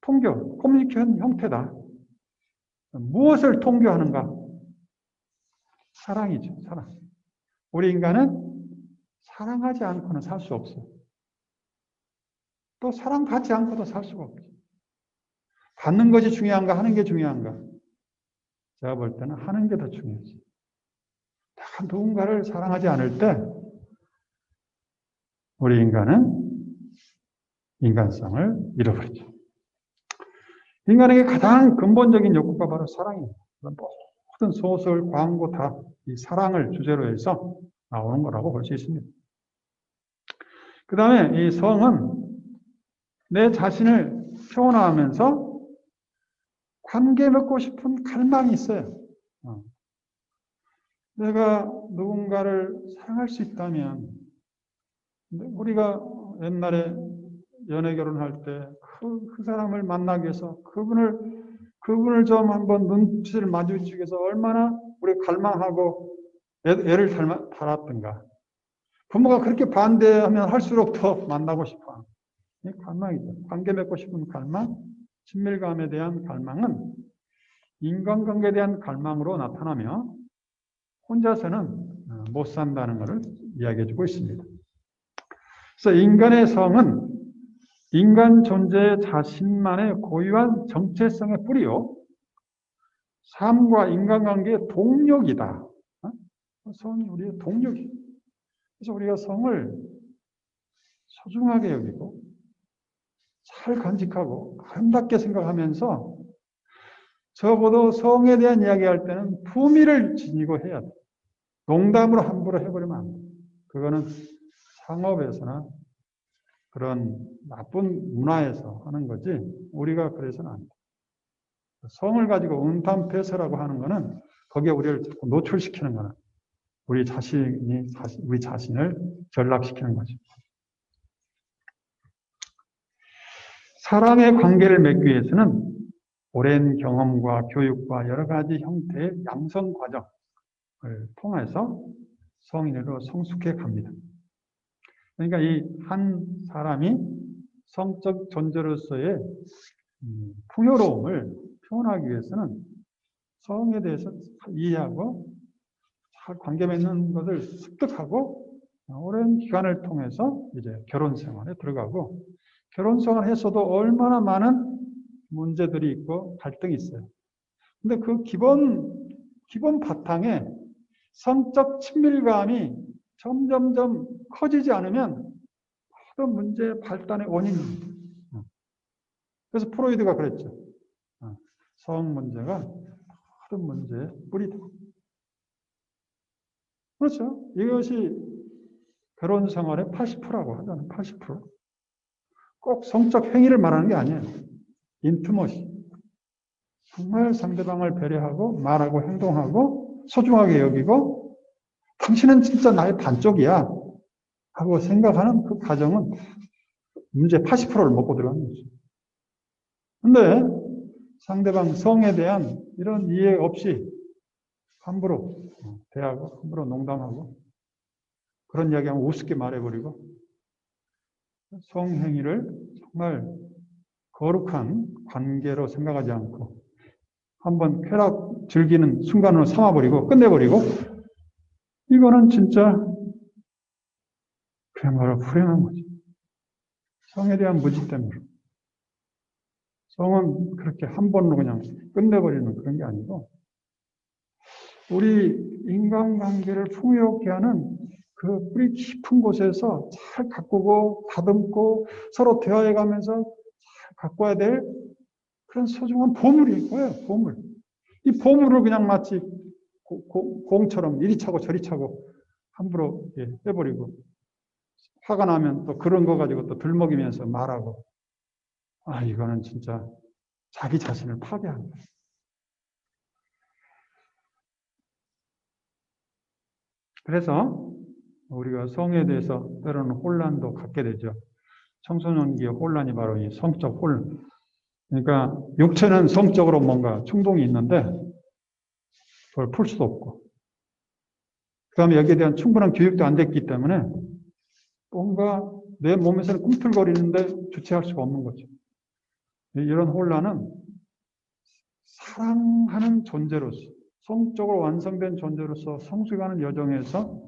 통교, 커뮤니케이션 형태다. 무엇을 통교하는가? 사랑이죠, 사랑. 우리 인간은 사랑하지 않고는 살 수 없어요. 또 사랑받지 않고도 살 수가 없죠. 받는 것이 중요한가, 하는 게 중요한가? 제가 볼 때는 하는 게 더 중요하지. 누군가를 사랑하지 않을 때 우리 인간은 인간성을 잃어버리죠. 인간에게 가장 근본적인 욕구가 바로 사랑입니다. 모든 소설, 광고 다 이 사랑을 주제로 해서 나오는 거라고 볼 수 있습니다. 그 다음에 이 성은 내 자신을 표현하면서 관계 맺고 싶은 갈망이 있어요. 내가 누군가를 사랑할 수 있다면, 우리가 옛날에 연애 결혼할 때 그 사람을 만나기 위해서 그분을 좀 한번 눈빛을 마주치기 위해서 얼마나 우리 갈망하고 애를 달았던가. 부모가 그렇게 반대하면 할수록 더 만나고 싶어. 이 갈망이죠. 관계 맺고 싶은 갈망, 친밀감에 대한 갈망은 인간관계에 대한 갈망으로 나타나며 혼자서는 못 산다는 것을 이야기해주고 있습니다. 그래서 인간의 성은 인간 존재 자신만의 고유한 정체성의 뿌리요, 삶과 인간관계의 동력이다. 성이 우리의 동력이에요. 그래서 우리가 성을 소중하게 여기고 잘 간직하고 아름답게 생각하면서 적어도 성에 대한 이야기할 때는 품위를 지니고 해야 돼. 농담으로 함부로 해버리면 안 돼. 그거는 상업에서나 그런 나쁜 문화에서 하는 거지 우리가 그래서는 안 돼. 성을 가지고 음탕폐설하고 하는 거는 거기에 우리를 자꾸 노출시키는 거는 우리 자신을 전락시키는 거죠. 사랑의 관계를 맺기 위해서는 오랜 경험과 교육과 여러 가지 형태의 양성 과정을 통해서 성인으로 성숙해 갑니다. 그러니까 이 한 사람이 성적 존재로서의 풍요로움을 표현하기 위해서는 성에 대해서 이해하고 잘 관계 맺는 것을 습득하고 오랜 기간을 통해서 이제 결혼 생활에 들어가고, 결혼 생활을 했어도 얼마나 많은 문제들이 있고 갈등이 있어요. 근데 그 기본 바탕에 성적 친밀감이 점점점 커지지 않으면 모든 문제의 발단의 원인입니다. 그래서 프로이드가 그랬죠. 성 문제가 모든 문제의 뿌리다. 그렇죠. 이것이 결혼 생활의 80%라고 하잖아요. 80%. 꼭 성적 행위를 말하는 게 아니에요. 인티머시. 정말 상대방을 배려하고 말하고 행동하고 소중하게 여기고 당신은 진짜 나의 반쪽이야 하고 생각하는 그 과정은 문제 80%를 먹고 들어가는 거죠. 근데 상대방 성에 대한 이런 이해 없이 함부로 대하고 함부로 농담하고 그런 이야기하면 우습게 말해버리고 성행위를 정말 거룩한 관계로 생각하지 않고 한번 쾌락 즐기는 순간으로 삼아버리고 끝내버리고, 이거는 진짜 그야말로 불행한 거죠. 성에 대한 무지 때문에. 성은 그렇게 한 번으로 그냥 끝내버리는 그런 게 아니고, 우리 인간관계를 풍요롭게 하는 그 뿌리 깊은 곳에서 잘 가꾸고 다듬고 서로 대화해가면서 잘 가꿔야 될 그런 소중한 보물이 거예요. 보물. 이 보물을 그냥 마치 공처럼 이리 차고 저리 차고 함부로 해버리고 화가 나면 또 그런 거 가지고 또 들먹이면서 말하고, 이거는 진짜 자기 자신을 파괴하는 거예요. 그래서 우리가 성에 대해서 때로는 혼란도 갖게 되죠. 청소년기의 혼란이 바로 이 성적 혼란. 그러니까 육체는 성적으로 뭔가 충동이 있는데 그걸 풀 수도 없고, 그 다음에 여기에 대한 충분한 교육도 안 됐기 때문에 뭔가 내 몸에서는 꿈틀거리는데 주체할 수가 없는 거죠. 이런 혼란은 사랑하는 존재로서, 성적으로 완성된 존재로서 성숙하는 여정에서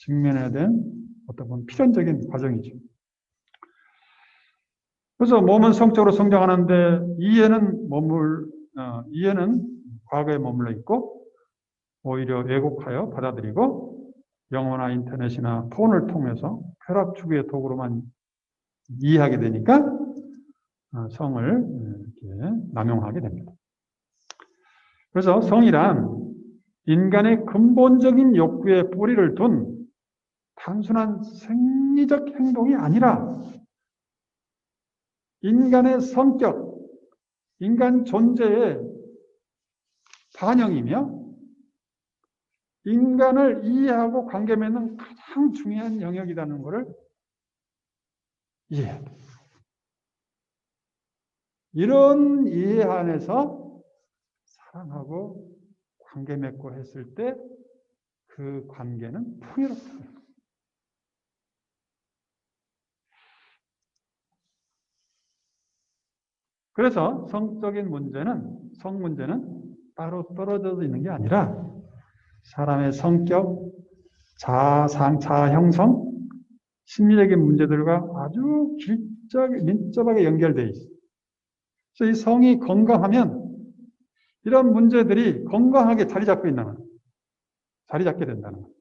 직면해야 된 어떤 보면 필연적인 과정이죠. 그래서 몸은 성적으로 성장하는데 이해는 과거에 머물러 있고 오히려 왜곡하여 받아들이고 영어나 인터넷이나 폰을 통해서 쾌락 추구의 도구로만 이해하게 되니까 성을 이렇게 남용하게 됩니다. 그래서 성이란 인간의 근본적인 욕구에 뿌리를 둔 단순한 생리적 행동이 아니라 인간의 성격, 인간 존재의 반영이며 인간을 이해하고 관계 맺는 가장 중요한 영역이라는 것을 이해해야 돼요. 이런 이해 안에서 사랑하고 관계 맺고 했을 때 그 관계는 풍요롭다. 그래서 성 문제는 따로 떨어져 있는 게 아니라 사람의 성격, 자아 형성, 심리적인 문제들과 아주 밀접하게 연결되어 있어요. 그래서 이 성이 건강하면 이런 문제들이 건강하게 자리 잡게 된다는 거예요.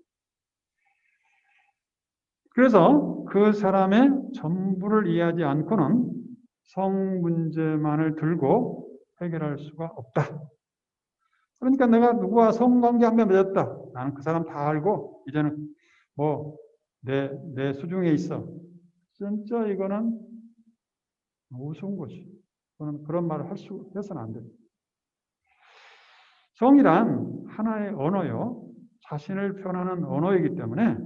그래서 그 사람의 전부를 이해하지 않고는 성 문제만을 들고 해결할 수가 없다. 그러니까 내가 누구와 성관계 한 번 맺었다. 나는 그 사람 다 알고 이제는 내 수중에 있어. 진짜 이거는 우스운 것이. 저는 그런 말을 해서는 안 됩니다. 성이란 하나의 언어요. 자신을 표현하는 언어이기 때문에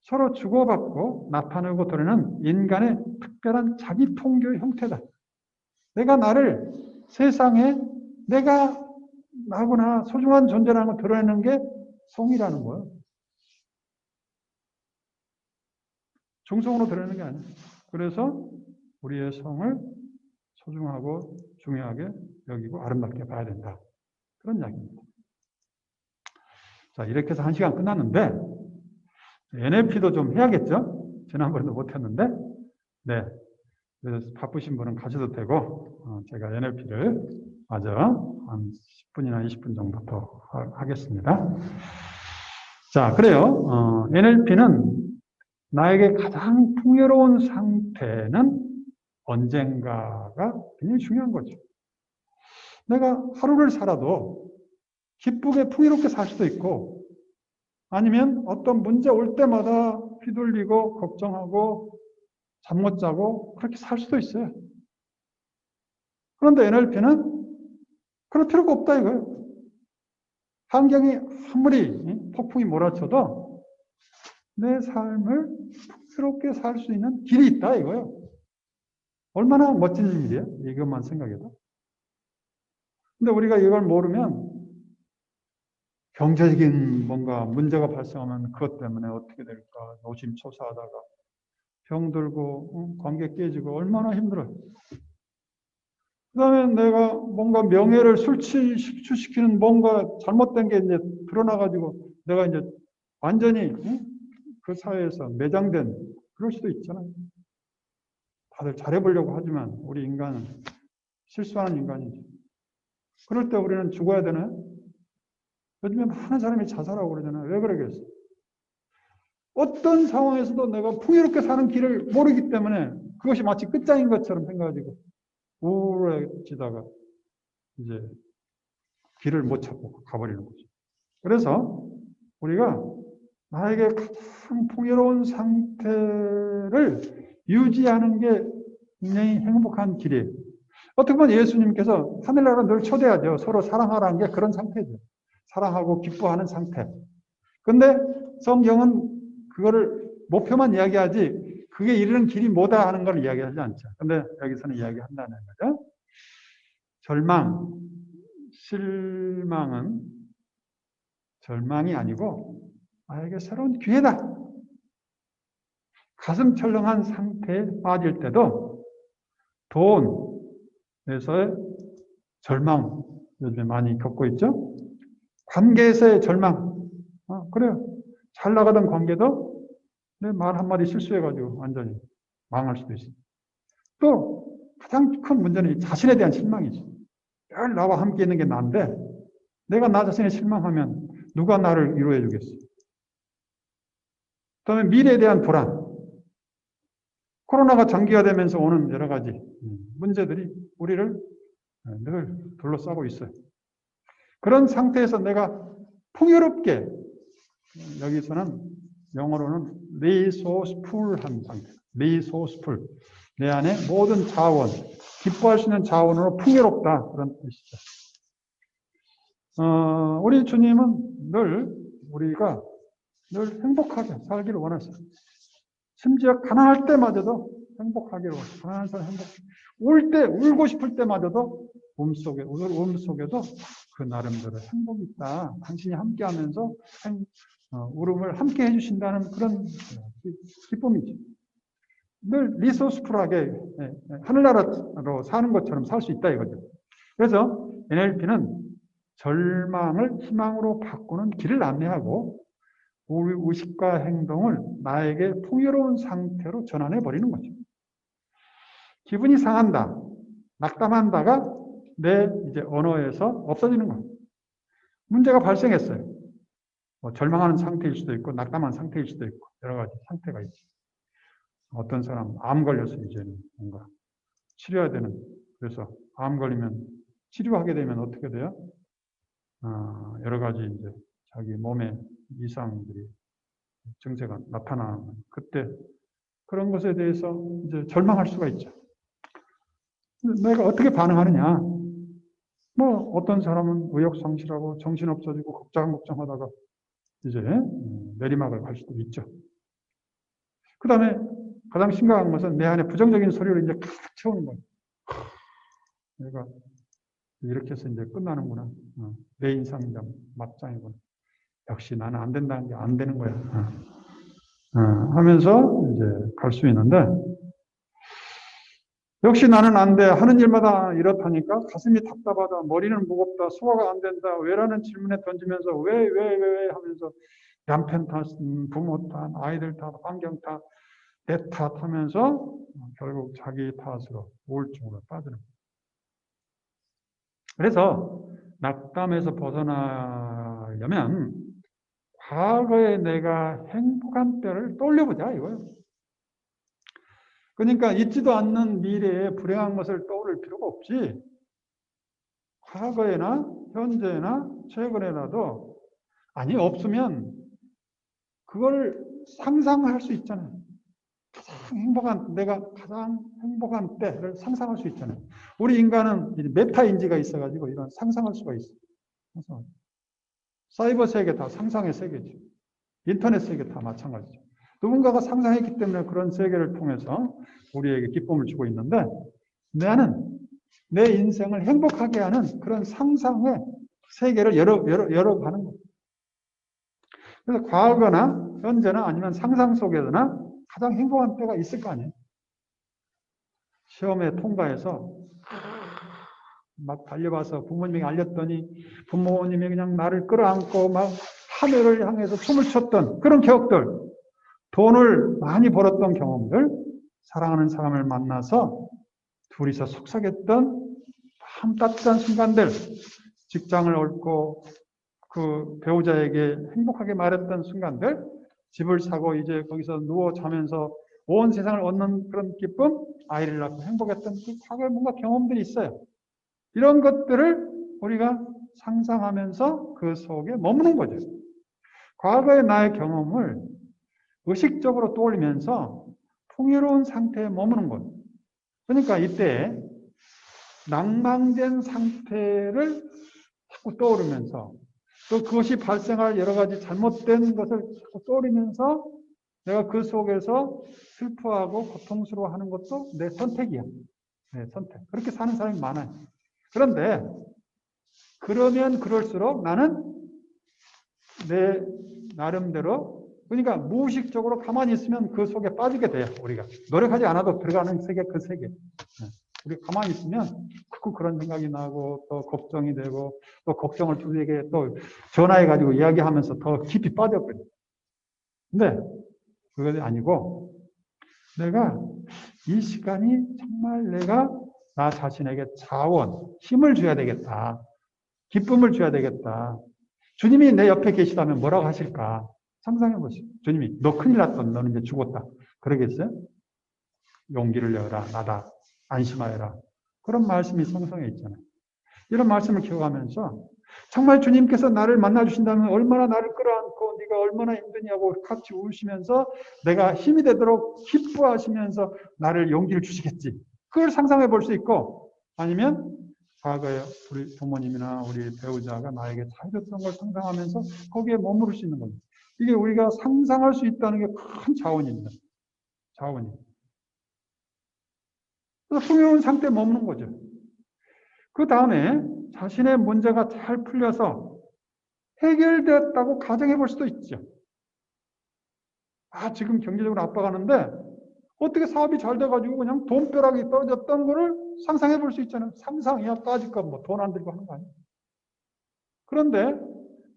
서로 주고받고 나타내고 드러내는 인간의 특별한 자기 통교의 형태다. 내가 나를 세상에 내가 나구나 소중한 존재라는 걸 드러내는 게 성이라는 거예요. 중성으로 드러내는 게 아니에요. 그래서 우리의 성을 소중하고 중요하게 여기고 아름답게 봐야 된다. 그런 이야기입니다. 자, 이렇게 해서 1시간 끝났는데 NLP도 좀 해야겠죠? 지난번에도 못했는데 네, 그래서 바쁘신 분은 가셔도 되고 제가 NLP를 마저 한 10분이나 20분 정도 더 하겠습니다. 자, 그래요. NLP는 나에게 가장 풍요로운 상태는 언젠가가 굉장히 중요한 거죠. 내가 하루를 살아도 기쁘게 풍요롭게 살 수도 있고 아니면 어떤 문제 올 때마다 휘둘리고 걱정하고 잠 못 자고 그렇게 살 수도 있어요. 그런데 NLP는 그럴 필요가 없다 이거예요. 환경이 아무리 폭풍이 몰아쳐도 내 삶을 풍요롭게 살 수 있는 길이 있다 이거예요. 얼마나 멋진 일이에요. 이것만 생각해도. 근데 우리가 이걸 모르면 경제적인 뭔가 문제가 발생하면 그것 때문에 어떻게 될까 노심초사하다가 병들고 관계 깨지고 얼마나 힘들어요. 그 다음에 내가 뭔가 명예를 술취시키는 뭔가 잘못된 게 이제 드러나가지고 내가 이제 완전히 그 사회에서 매장된 그럴 수도 있잖아요. 다들 잘해보려고 하지만 우리 인간은 실수하는 인간이죠. 그럴 때 우리는 죽어야 되나요? 요즘에 많은 사람이 자살하고 그러잖아요. 왜 그러겠어요? 어떤 상황에서도 내가 풍요롭게 사는 길을 모르기 때문에 그것이 마치 끝장인 것처럼 생각하고 우울해지다가 이제 길을 못 찾고 가버리는 거죠. 그래서 우리가 나에게 가장 풍요로운 상태를 유지하는 게 굉장히 행복한 길이에요. 어떻게 보면 예수님께서 하늘나라로 늘 초대하죠. 서로 사랑하라는 게 그런 상태죠. 사랑하고 기뻐하는 상태. 근데 성경은 그거를 목표만 이야기하지 그게 이르는 길이 뭐다 하는 걸 이야기하지 않죠. 근데 여기서는 이야기한다는 거죠. 절망, 실망은 절망이 아니고 나에게 새로운 기회다. 가슴 철렁한 상태에 빠질 때도 돈에서의 절망 요즘에 많이 겪고 있죠. 관계에서의 절망. 그래요. 잘 나가던 관계도 내 말 한마디 실수해가지고 완전히 망할 수도 있어. 또 가장 큰 문제는 이 자신에 대한 실망이지. 늘 나와 함께 있는 게 난데 내가 나 자신에 실망하면 누가 나를 위로해 주겠어. 그다음에 미래에 대한 불안. 코로나가 장기화되면서 오는 여러 가지 문제들이 우리를 늘 둘러싸고 있어요. 그런 상태에서 내가 풍요롭게, 여기서는 영어로는 resourceful한 상태, resourceful. 내 안에 모든 자원, 기뻐할 수 있는 자원으로 풍요롭다. 그런 뜻이죠. 우리 주님은 우리가 늘 행복하게 살기를 원하세요. 심지어 가난할 때마저도 행복하기를 원하세요. 가난한 사람 울고 싶을 때마저도 음속에도 그 나름대로 행복이 있다. 당신이 함께 하면서 울음을 함께 해주신다는 그런 기쁨이죠. 늘 리소스풀하게 하늘나라로 사는 것처럼 살 수 있다 이거죠. 그래서 NLP는 절망을 희망으로 바꾸는 길을 안내하고 우리 의식과 행동을 나에게 풍요로운 상태로 전환해 버리는 거죠. 기분이 상한다, 낙담한다가 내 이제 언어에서 없어지는 거예요. 문제가 발생했어요. 절망하는 상태일 수도 있고 낙담한 상태일 수도 있고 여러 가지 상태가 있죠. 어떤 사람 암 걸려서 이제는 뭔가 치료해야 되는, 그래서 암 걸리면 치료하게 되면 어떻게 돼요? 여러 가지 이제 자기 몸에 이상들이 증세가 나타나는 그때 그런 것에 대해서 이제 절망할 수가 있죠. 내가 어떻게 반응하느냐? 어떤 사람은 의욕상실하고 정신없어지고 걱정하다가 이제 내리막을 갈 수도 있죠. 그 다음에 가장 심각한 것은 내 안에 부정적인 소리를 이제 가득 채우는 거예요. 내가 이렇게 해서 이제 끝나는구나. 내 인상 이제 막장이구나. 역시 나는 안 된다는 게 안 되는 거야. 하면서 이제 갈 수 있는데, 역시 나는 안 돼. 하는 일마다 이렇다니까 가슴이 답답하다. 머리는 무겁다. 소화가 안 된다. 왜라는 질문에 던지면서 왜 하면서 남편 탓, 부모 탓, 아이들 탓, 환경 탓, 내 탓 하면서 결국 자기 탓으로 우울증으로 빠지는 거예요. 그래서 낙담에서 벗어나려면 과거에 내가 행복한 때를 떠올려보자 이거예요. 그러니까 있지도 않는 미래에 불행한 것을 떠올릴 필요가 없지. 과거에나 현재나 최근에라도 없으면 그걸 상상할 수 있잖아요. 내가 가장 행복한 때를 상상할 수 있잖아요. 우리 인간은 메타인지가 있어가지고 이런 상상할 수가 있어요. 사이버 세계 다 상상의 세계죠. 인터넷 세계 다 마찬가지죠. 누군가가 상상했기 때문에 그런 세계를 통해서 우리에게 기쁨을 주고 있는데 나는 내 인생을 행복하게 하는 그런 상상의 세계를 열어가는 거예요. 그래서 과거나 현재나 아니면 상상 속에서나 가장 행복한 때가 있을 거 아니에요. 시험에 통과해서 막 달려와서 부모님에게 알렸더니 부모님이 그냥 나를 끌어안고 막 하늘을 향해서 춤을 췄던 그런 기억들, 돈을 많이 벌었던 경험들, 사랑하는 사람을 만나서 둘이서 속삭였던 참 따뜻한 순간들, 직장을 얻고 그 배우자에게 행복하게 말했던 순간들, 집을 사고 이제 거기서 누워 자면서 온 세상을 얻는 그런 기쁨, 아이를 낳고 행복했던 그 과거의 뭔가 경험들이 있어요. 이런 것들을 우리가 상상하면서 그 속에 머무는 거죠. 과거의 나의 경험을 의식적으로 떠올리면서 풍요로운 상태에 머무는 것. 그러니까 이때 낭망된 상태를 자꾸 떠오르면서 또 그것이 발생할 여러 가지 잘못된 것을 자꾸 떠올리면서 내가 그 속에서 슬퍼하고 고통스러워하는 것도 내 선택이야. 내 선택. 그렇게 사는 사람이 많아요. 그런데 그러면 그럴수록 나는 내 나름대로, 그러니까 무의식적으로 가만히 있으면 그 속에 빠지게 돼요. 우리가 노력하지 않아도 들어가는 세계, 그 세계. 우리가 가만히 있으면 자꾸 그런 생각이 나고 또 걱정이 되고 또 걱정을 주에게 또 전화해가지고 이야기하면서 더 깊이 빠져버려요. 근데 그것이 아니고 내가 이 시간이 정말 내가 나 자신에게 자원, 힘을 줘야 되겠다. 기쁨을 줘야 되겠다. 주님이 내 옆에 계시다면 뭐라고 하실까? 상상해 보시오. 주님이 너 큰일 났다. 너는 이제 죽었다. 그러겠어요? 용기를 내어라. 나다. 안심하여라. 그런 말씀이 성경에 있잖아요. 이런 말씀을 기억하면서 정말 주님께서 나를 만나주신다면 얼마나 나를 끌어안고 네가 얼마나 힘드냐고 같이 우시면서 내가 힘이 되도록 기뻐하시면서 나를 용기를 주시겠지. 그걸 상상해 볼 수 있고 아니면 과거에 우리 부모님이나 우리 배우자가 나에게 잘해줬던 걸 상상하면서 거기에 머무를 수 있는 거죠. 이게 우리가 상상할 수 있다는 게 큰 자원입니다. 자원이. 그래서 풍요로운 상태에 머무는 거죠. 그 다음에 자신의 문제가 잘 풀려서 해결되었다고 가정해 볼 수도 있죠. 아, 지금 경제적으로 압박하는데 어떻게 사업이 잘 돼가지고 그냥 돈벼락이 떨어졌던 거를 상상해 볼 수 있잖아요. 상상이야 까짓거 뭐 돈 안 들고 하는 거 아니에요. 그런데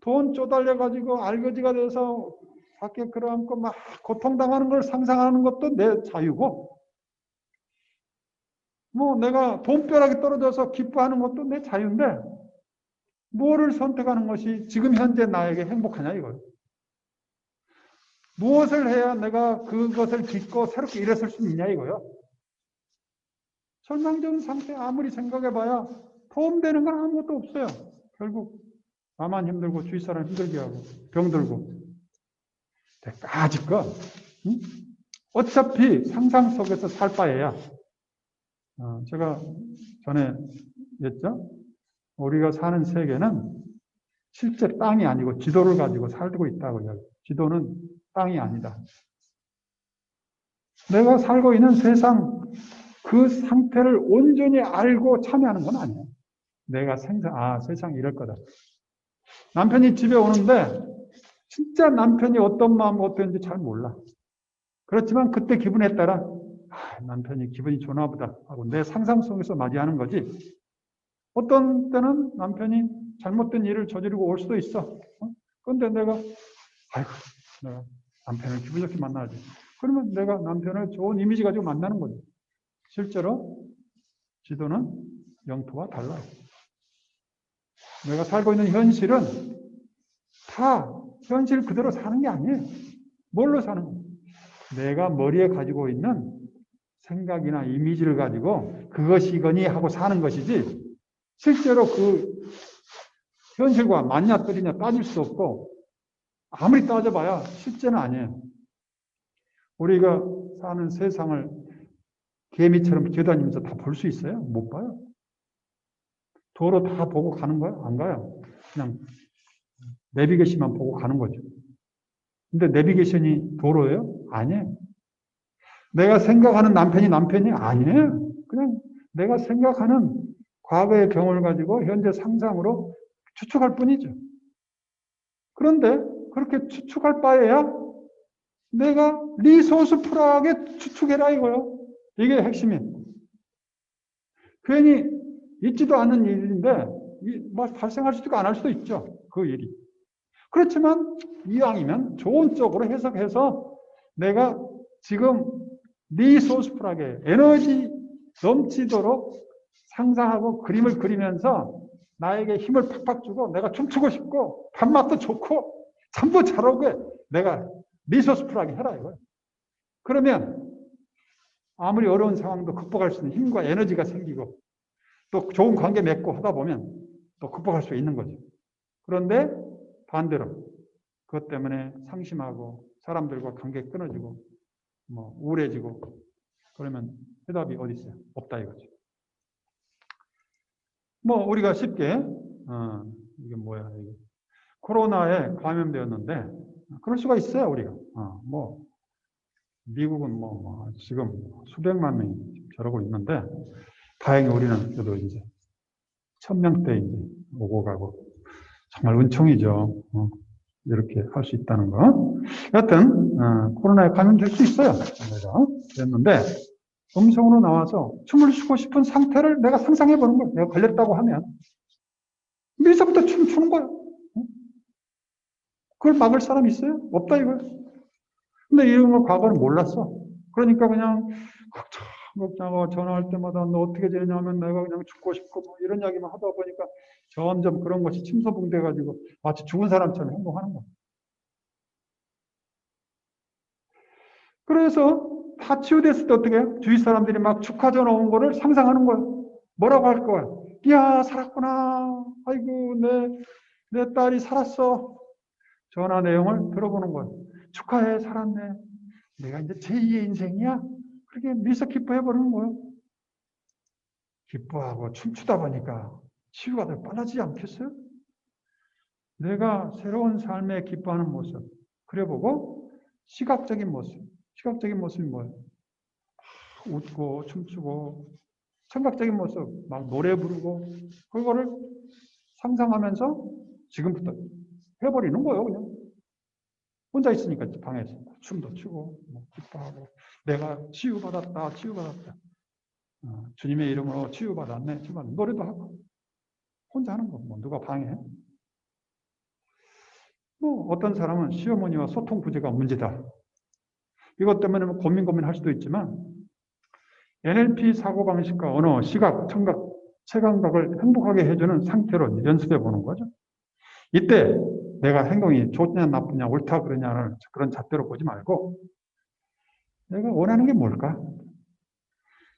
돈 쪼달려가지고 알거지가 돼서 밖에 끌어안고 막 고통당하는 걸 상상하는 것도 내 자유고 뭐 내가 돈벼락이 떨어져서 기뻐하는 것도 내 자유인데 뭐를 선택하는 것이 지금 현재 나에게 행복하냐 이거예요. 무엇을 해야 내가 그것을 짓고 새롭게 일어설 수 있냐 이거요. 절망적인 상태 아무리 생각해봐야 도움되는 건 아무것도 없어요. 결국 나만 힘들고 주위 사람 힘들게 하고 병들고 까짓거 응? 어차피 상상 속에서 살 바에야 제가 전에 했죠. 우리가 사는 세계는 실제 땅이 아니고 지도를 가지고 살고 있다고요. 지도는 땅이 아니다. 내가 살고 있는 세상 그 상태를 온전히 알고 참여하는 건 아니에요. 내가 세상이 이럴 거다. 남편이 집에 오는데 진짜 남편이 어떤 마음 어땠는지 잘 몰라. 그렇지만 그때 기분에 따라 남편이 기분이 좋나 보다 하고 내 상상 속에서 맞이하는 거지. 어떤 때는 남편이 잘못된 일을 저지르고 올 수도 있어. 그런데 내가 남편을 기분 좋게 만나야지. 그러면 내가 남편을 좋은 이미지 가지고 만나는 거죠. 실제로 지도는 영토와 달라요. 내가 살고 있는 현실은 다 현실 그대로 사는 게 아니에요. 뭘로 사는 거예요? 내가 머리에 가지고 있는 생각이나 이미지를 가지고 그것이거니 하고 사는 것이지 실제로 그 현실과 맞냐 떨리냐 따질 수 없고 아무리 따져봐야 실제는 아니에요. 우리가 사는 세상을 개미처럼 기어다니면서 다 볼 수 있어요? 못 봐요. 도로 다 보고 가는 거예요? 안 가요. 그냥 내비게이션만 보고 가는 거죠. 근데 내비게이션이 도로예요? 아니에요. 내가 생각하는 남편이 아니에요. 그냥 내가 생각하는 과거의 경험을 가지고 현재 상상으로 추측할 뿐이죠. 그런데 그렇게 추측할 바에야 내가 리소스풀하게 추측해라 이거요. 이게 핵심이에요. 괜히 있지도 않은 일인데 뭐 발생할 수도 있고 안 할 수도 있죠. 그 일이. 그렇지만 이왕이면 좋은 쪽으로 해석해서 내가 지금 리소스풀하게 에너지 넘치도록 상상하고 그림을 그리면서 나에게 힘을 팍팍 주고 내가 춤추고 싶고 밥맛도 좋고 잠도 잘 오게 내가 리소스풀하게 해라 이거예요. 그러면 아무리 어려운 상황도 극복할 수 있는 힘과 에너지가 생기고 또 좋은 관계 맺고 하다 보면 또 극복할 수 있는 거죠. 그런데 반대로 그것 때문에 상심하고 사람들과 관계 끊어지고 뭐 우울해지고 그러면 해답이 어디 있어요? 없다 이거죠. 뭐 우리가 쉽게 이게 뭐야 이게 코로나에 감염되었는데 그럴 수가 있어요 우리가. 뭐 미국은 뭐 지금 수백만 명이 저러고 있는데 다행히 우리는 그래도 이제 1000명대 이제 오고 가고 정말 은총이죠. 이렇게 할 수 있다는 거. 여하튼 코로나에 감염될 수 있어요. 내가 그랬는데 음성으로 나와서 춤을 추고 싶은 상태를 내가 상상해 보는 거예요. 내가 걸렸다고 하면 미리서부터 춤추는 거예요. 그걸 막을 사람이 있어요? 없다 이거예요. 근데 이런 걸 과거는 몰랐어. 그러니까 그냥 걱정하고 전화할 때마다 너 어떻게 지내냐면 내가 그냥 죽고 싶고 뭐 이런 이야기만 하다 보니까 점점 그런 것이 침소봉돼가지고 마치 죽은 사람처럼 행동하는 거야. 그래서 다 치유됐을 때 어떻게 해요? 주위 사람들이 막 축하 전화 온 거를 상상하는 거야. 뭐라고 할 거야? 이야, 살았구나. 아이고, 내 딸이 살았어. 전화 내용을 들어보는 거야. 축하해, 살았네. 내가 이제 제2의 인생이야? 그렇게 미소 기뻐해버리는 거야. 기뻐하고 춤추다 보니까 치유가 더 빨라지지 않겠어요? 내가 새로운 삶에 기뻐하는 모습, 그려보고 시각적인 모습. 시각적인 모습이 뭐예요? 웃고 춤추고 청각적인 모습, 막 노래 부르고 그거를 상상하면서 지금부터 해버리는 거예요. 그냥 혼자 있으니까 방에서 춤도 추고 뭐 기뻐하고 내가 치유받았다 치유받았다 주님의 이름으로 치유받았네 치유받았네 노래도 하고 혼자 하는 거 뭐 누가 방해해? 뭐 어떤 사람은 시어머니와 소통 부재가 문제다. 이것 때문에 뭐 고민할 수도 있지만 NLP 사고방식과 언어, 시각, 청각, 체감각을 행복하게 해주는 상태로 연습해 보는 거죠. 이때 내가 행동이 좋냐 나쁘냐 옳다 그러냐를 그런 잣대로 보지 말고 내가 원하는 게 뭘까?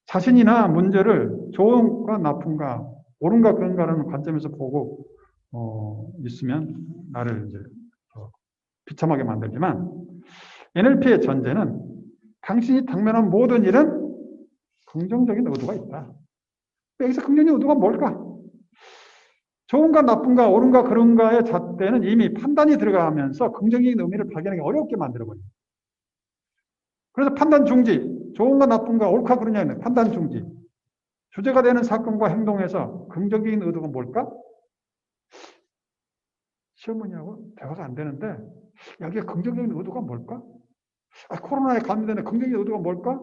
자신이나 문제를 좋은가 나쁜가 옳은가 그런가라는 관점에서 보고 있으면 나를 이제 비참하게 만들지만 NLP의 전제는 당신이 당면한 모든 일은 긍정적인 의도가 있다. 여기서 긍정적인 의도가 뭘까? 좋은가 나쁜가 옳은가 그런가의 잣대는 이미 판단이 들어가면서 긍정적인 의미를 발견하기 어렵게 만들어버립니다. 그래서 판단 중지, 좋은가 나쁜가 옳까 그러냐는 판단 중지. 주제가 되는 사건과 행동에서 긍정적인 의도가 뭘까? 시어머니하고 대화가 안 되는데 여기에 긍정적인 의도가 뭘까? 코로나에 감염되는 긍정적인 의도가 뭘까?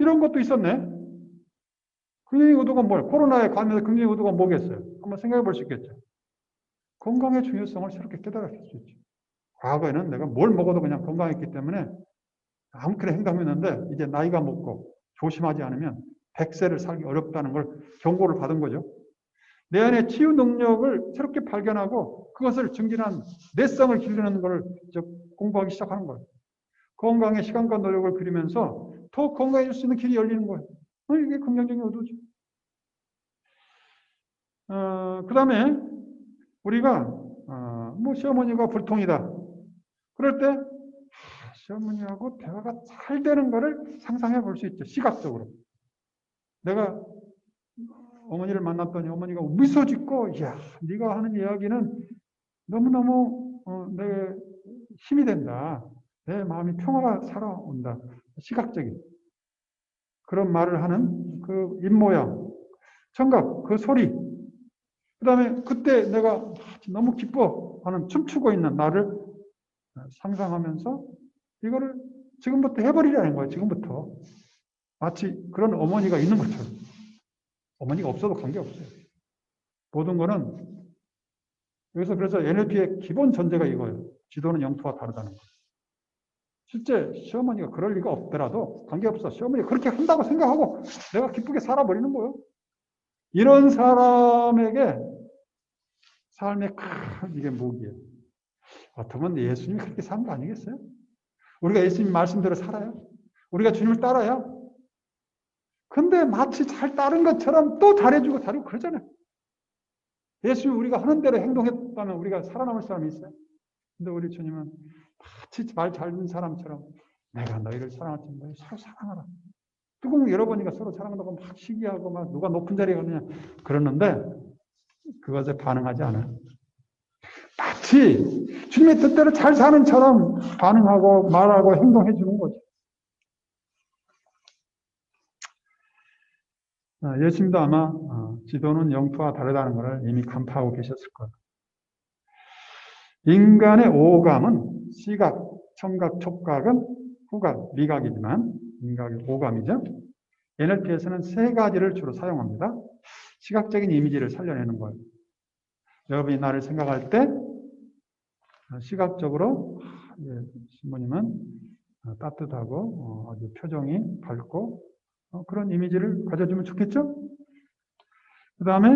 이런 것도 있었네. 긍정적인 의도가 코로나에 감염돼서 긍정적인 의도가 뭐겠어요? 한번 생각해 볼 수 있겠죠. 건강의 중요성을 새롭게 깨달았을 수 있죠. 과거에는 내가 뭘 먹어도 그냥 건강했기 때문에 아무렇게나 행동했는데 이제 나이가 먹고 조심하지 않으면 100세를 살기 어렵다는 걸 경고를 받은 거죠. 내 안에 치유 능력을 새롭게 발견하고 그것을 증진한 내성을 기르는 걸 공부하기 시작하는 거예요. 건강의 시간과 노력을 그리면서 더 건강해질 수 있는 길이 열리는 거예요. 이게 긍정적인 의도죠. 그 다음에 우리가 뭐 시어머니가 불통이다. 그럴 때 시어머니하고 대화가 잘 되는 거를 상상해 볼 수 있죠. 시각적으로. 내가 어머니를 만났더니 어머니가 미소 짓고 이야 네가 하는 이야기는 너무너무 내 힘이 된다. 내 마음이 평화가 살아온다. 시각적인 그런 말을 하는 그 입모양, 청각, 그 소리. 그 다음에 그때 내가 너무 기뻐하는 춤추고 있는 나를 상상하면서 이거를 지금부터 해버리라는 거예요. 지금부터. 마치 그런 어머니가 있는 것처럼. 어머니가 없어도 관계없어요. 모든 거는 여기서 그래서 NLP의 기본 전제가 이거예요. 지도는 영토와 다르다는 거. 실제 시어머니가 그럴 리가 없더라도 관계없어. 시어머니가 그렇게 한다고 생각하고 내가 기쁘게 살아버리는 거예요. 이런 사람에게 삶의 큰 이게 무기예요. 어쩌면 예수님이 그렇게 산 거 아니겠어요? 우리가 예수님 말씀대로 살아요. 우리가 주님을 따라요. 근데 마치 잘 따른 것처럼 또 잘해주고 그러잖아요. 예수님이 우리가 하는 대로 행동했다면 우리가 살아남을 사람이 있어요. 근데 우리 주님은 마치 말 잘 듣는 사람처럼 내가 너희를 사랑할 텐데 서로 사랑하라. 뚜껑 열어보니까 서로 사랑한다고 막 시기하고 막 누가 높은 자리에 가느냐 그러는데 그것에 반응하지 않아요. 마치 주님의 뜻대로 잘 사는처럼 반응하고 말하고 행동해 주는 거죠. 예수님도 아마 지도는 영토와 다르다는 것을 이미 간파하고 계셨을 거예요. 인간의 오감은 시각, 청각, 촉각은 후각, 미각이지만 인간의 오감이죠. NLP에서는 세 가지를 주로 사용합니다. 시각적인 이미지를 살려내는 거예요. 여러분이 나를 생각할 때 시각적으로 신부님은 따뜻하고 아주 표정이 밝고 그런 이미지를 가져주면 좋겠죠? 그다음에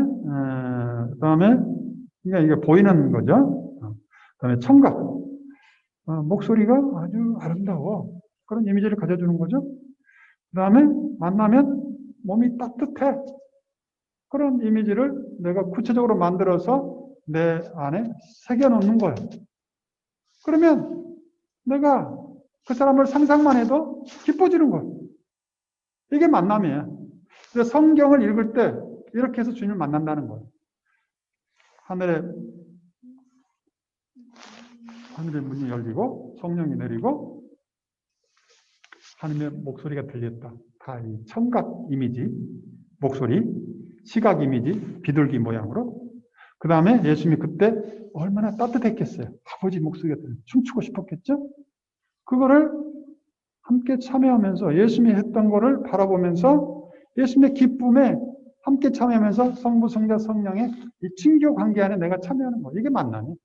그러니까 이게 보이는 거죠. 그다음에 청각, 목소리가 아주 아름다워. 그런 이미지를 가져주는 거죠. 그다음에 만나면 몸이 따뜻해. 그런 이미지를 내가 구체적으로 만들어서 내 안에 새겨놓는 거예요. 그러면 내가 그 사람을 상상만 해도 기뻐지는 거예요. 이게 만남이에요. 그래서 성경을 읽을 때 이렇게 해서 주님을 만난다는 거예요. 하늘의 문이 열리고 성령이 내리고 하나님의 목소리가 들렸다. 다 이 청각 이미지, 목소리, 시각 이미지, 비둘기 모양으로. 그 다음에 예수님이 그때 얼마나 따뜻했겠어요. 아버지 목소리가 들려 춤추고 싶었겠죠? 그거를 함께 참여하면서 예수님이 했던 거를 바라보면서 예수님의 기쁨에 함께 참여하면서 성부, 성자, 성령의 이 친교 관계 안에 내가 참여하는 거. 이게 만남이에요.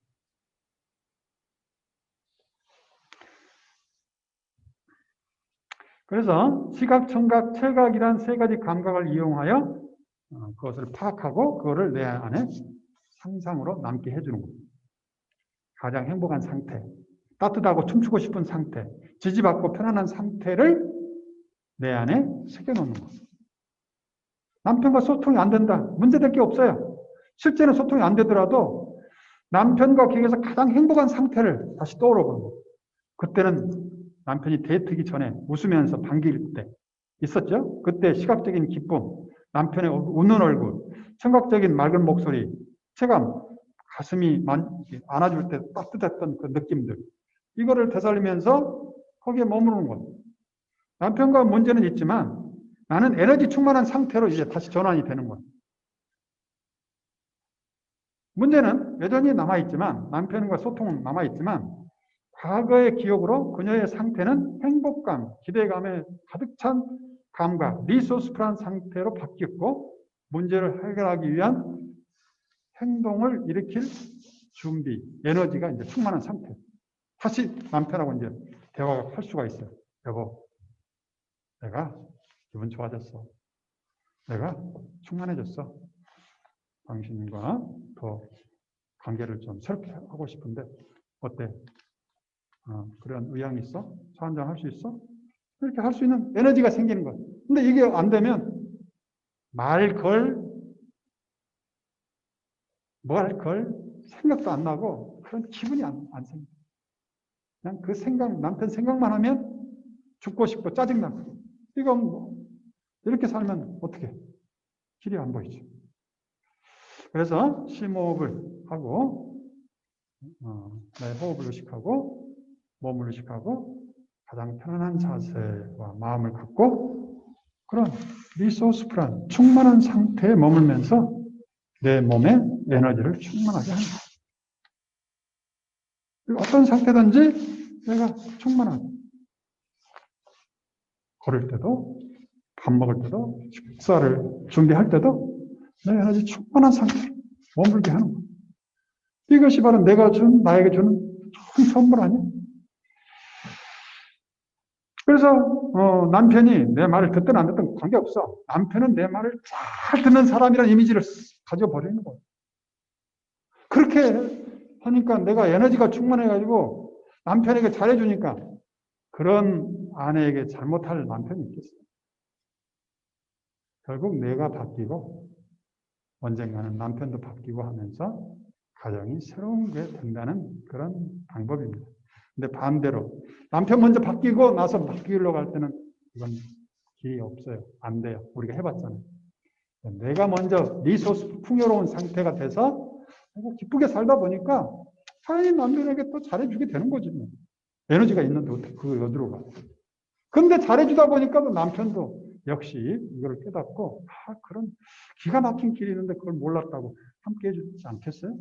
그래서 시각, 청각, 청각이란 세 가지 감각을 이용하여 그것을 파악하고 그거를 내 안에 상상으로 남게 해주는 거예요. 가장 행복한 상태, 따뜻하고 춤추고 싶은 상태, 지지받고 편안한 상태를 내 안에 새겨놓는 거예요. 남편과 소통이 안 된다. 문제될 게 없어요. 실제는 소통이 안 되더라도 남편과 기억에서 가장 행복한 상태를 다시 떠올려 보는 거예요. 그때는 남편이 데이트기 전에 웃으면서 반길 때 있었죠? 그때 시각적인 기쁨, 남편의 웃는 얼굴, 청각적인 맑은 목소리, 체감, 가슴이 안아줄 때 따뜻했던 그 느낌들. 이거를 되살리면서 거기에 머무르는 거예요. 남편과 문제는 있지만 나는 에너지 충만한 상태로 이제 다시 전환이 되는 거예요. 문제는 여전히 남아있지만, 남편과 소통은 남아있지만, 과거의 기억으로 그녀의 상태는 행복감, 기대감에 가득 찬 감각, 리소스풀한 상태로 바뀌었고, 문제를 해결하기 위한 행동을 일으킬 준비, 에너지가 이제 충만한 상태. 다시 남편하고 이제 대화를 할 수가 있어요. 여보, 내가 기분 좋아졌어. 내가 충만해졌어. 당신과 더 관계를 좀 새롭게 하고 싶은데 어때? 그런 의향이 있어? 차 한잔 할 수 있어? 이렇게 할 수 있는 에너지가 생기는 거야. 근데 이게 안 되면 말 걸 생각도 안 나고 그런 기분이 안 생겨. 그냥 그 생각, 남편 생각만 하면 죽고 싶고 짜증나고. 이거 뭐 이렇게 살면 어떻게? 길이 안 보이죠. 그래서 심호흡을 하고 내 호흡을 의식하고 몸을 의식하고 가장 편안한 자세와 마음을 갖고 그런 리소스풀한 충만한 상태에 머물면서 내 몸에 에너지를 충만하게 하는 거예요. 어떤 상태든지 내가 충만하게 걸을 때도 밥 먹을 때도 식사를 준비할 때도 내 에너지 충만한 상태로 머물게 하는 거예요. 이것이 바로 내가 나에게 주는 좋은 선물 아니야? 그래서 남편이 내 말을 듣든 안 듣든 관계없어. 남편은 내 말을 잘 듣는 사람이라는 이미지를 가져버리는 거예요. 그렇게 하니까 내가 에너지가 충만해가지고 남편에게 잘해주니까 그런 아내에게 잘못할 남편이 있겠어요. 결국 내가 바뀌고 언젠가는 남편도 바뀌고 하면서 가정이 새로운 게 된다는 그런 방법입니다. 근데 반대로 남편 먼저 바뀌고 나서 바뀌려고 할 때는 이건 길이 없어요. 안 돼요. 우리가 해봤잖아요. 내가 먼저 리소스 풍요로운 상태가 돼서 기쁘게 살다 보니까 당연히 남편에게 또 잘해주게 되는 거지. 뭐. 에너지가 있는데 어떻게 그걸 어디로 가. 근데 잘해주다 보니까 또 남편도 역시 이걸 깨닫고 그런 기가 막힌 길이 있는데 그걸 몰랐다고 함께 해주지 않겠어요?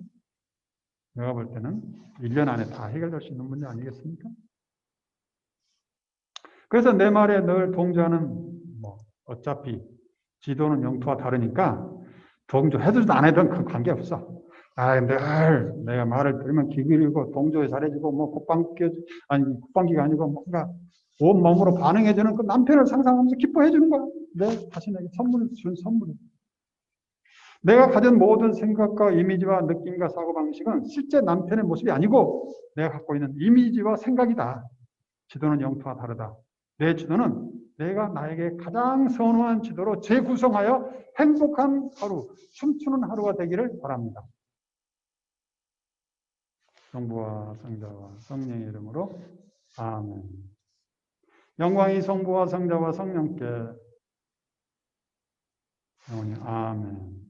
내가 볼 때는 1년 안에 다 해결될 수 있는 문제 아니겠습니까? 그래서 내 말에 늘 동조하는 어차피 지도는 영토와 다르니까 동조해도 안 해도 그 관계없어. 늘 내가 말을 들으면 귀 기울이고 동조에 잘해주고 뭐 콧방귀가 아니고 뭔가 온 몸으로 반응해주는 그 남편을 상상하면서 기뻐해주는 거야. 내 자신에게 선물을 준 선물이. 내가 가진 모든 생각과 이미지와 느낌과 사고방식은 실제 남편의 모습이 아니고 내가 갖고 있는 이미지와 생각이다. 지도는 영토와 다르다. 내 지도는 내가 나에게 가장 선호한 지도로 재구성하여 행복한 하루, 춤추는 하루가 되기를 바랍니다. 성부와 성자와 성령의 이름으로 아멘. 영광이 성부와 성자와 성령께 영원히 아멘.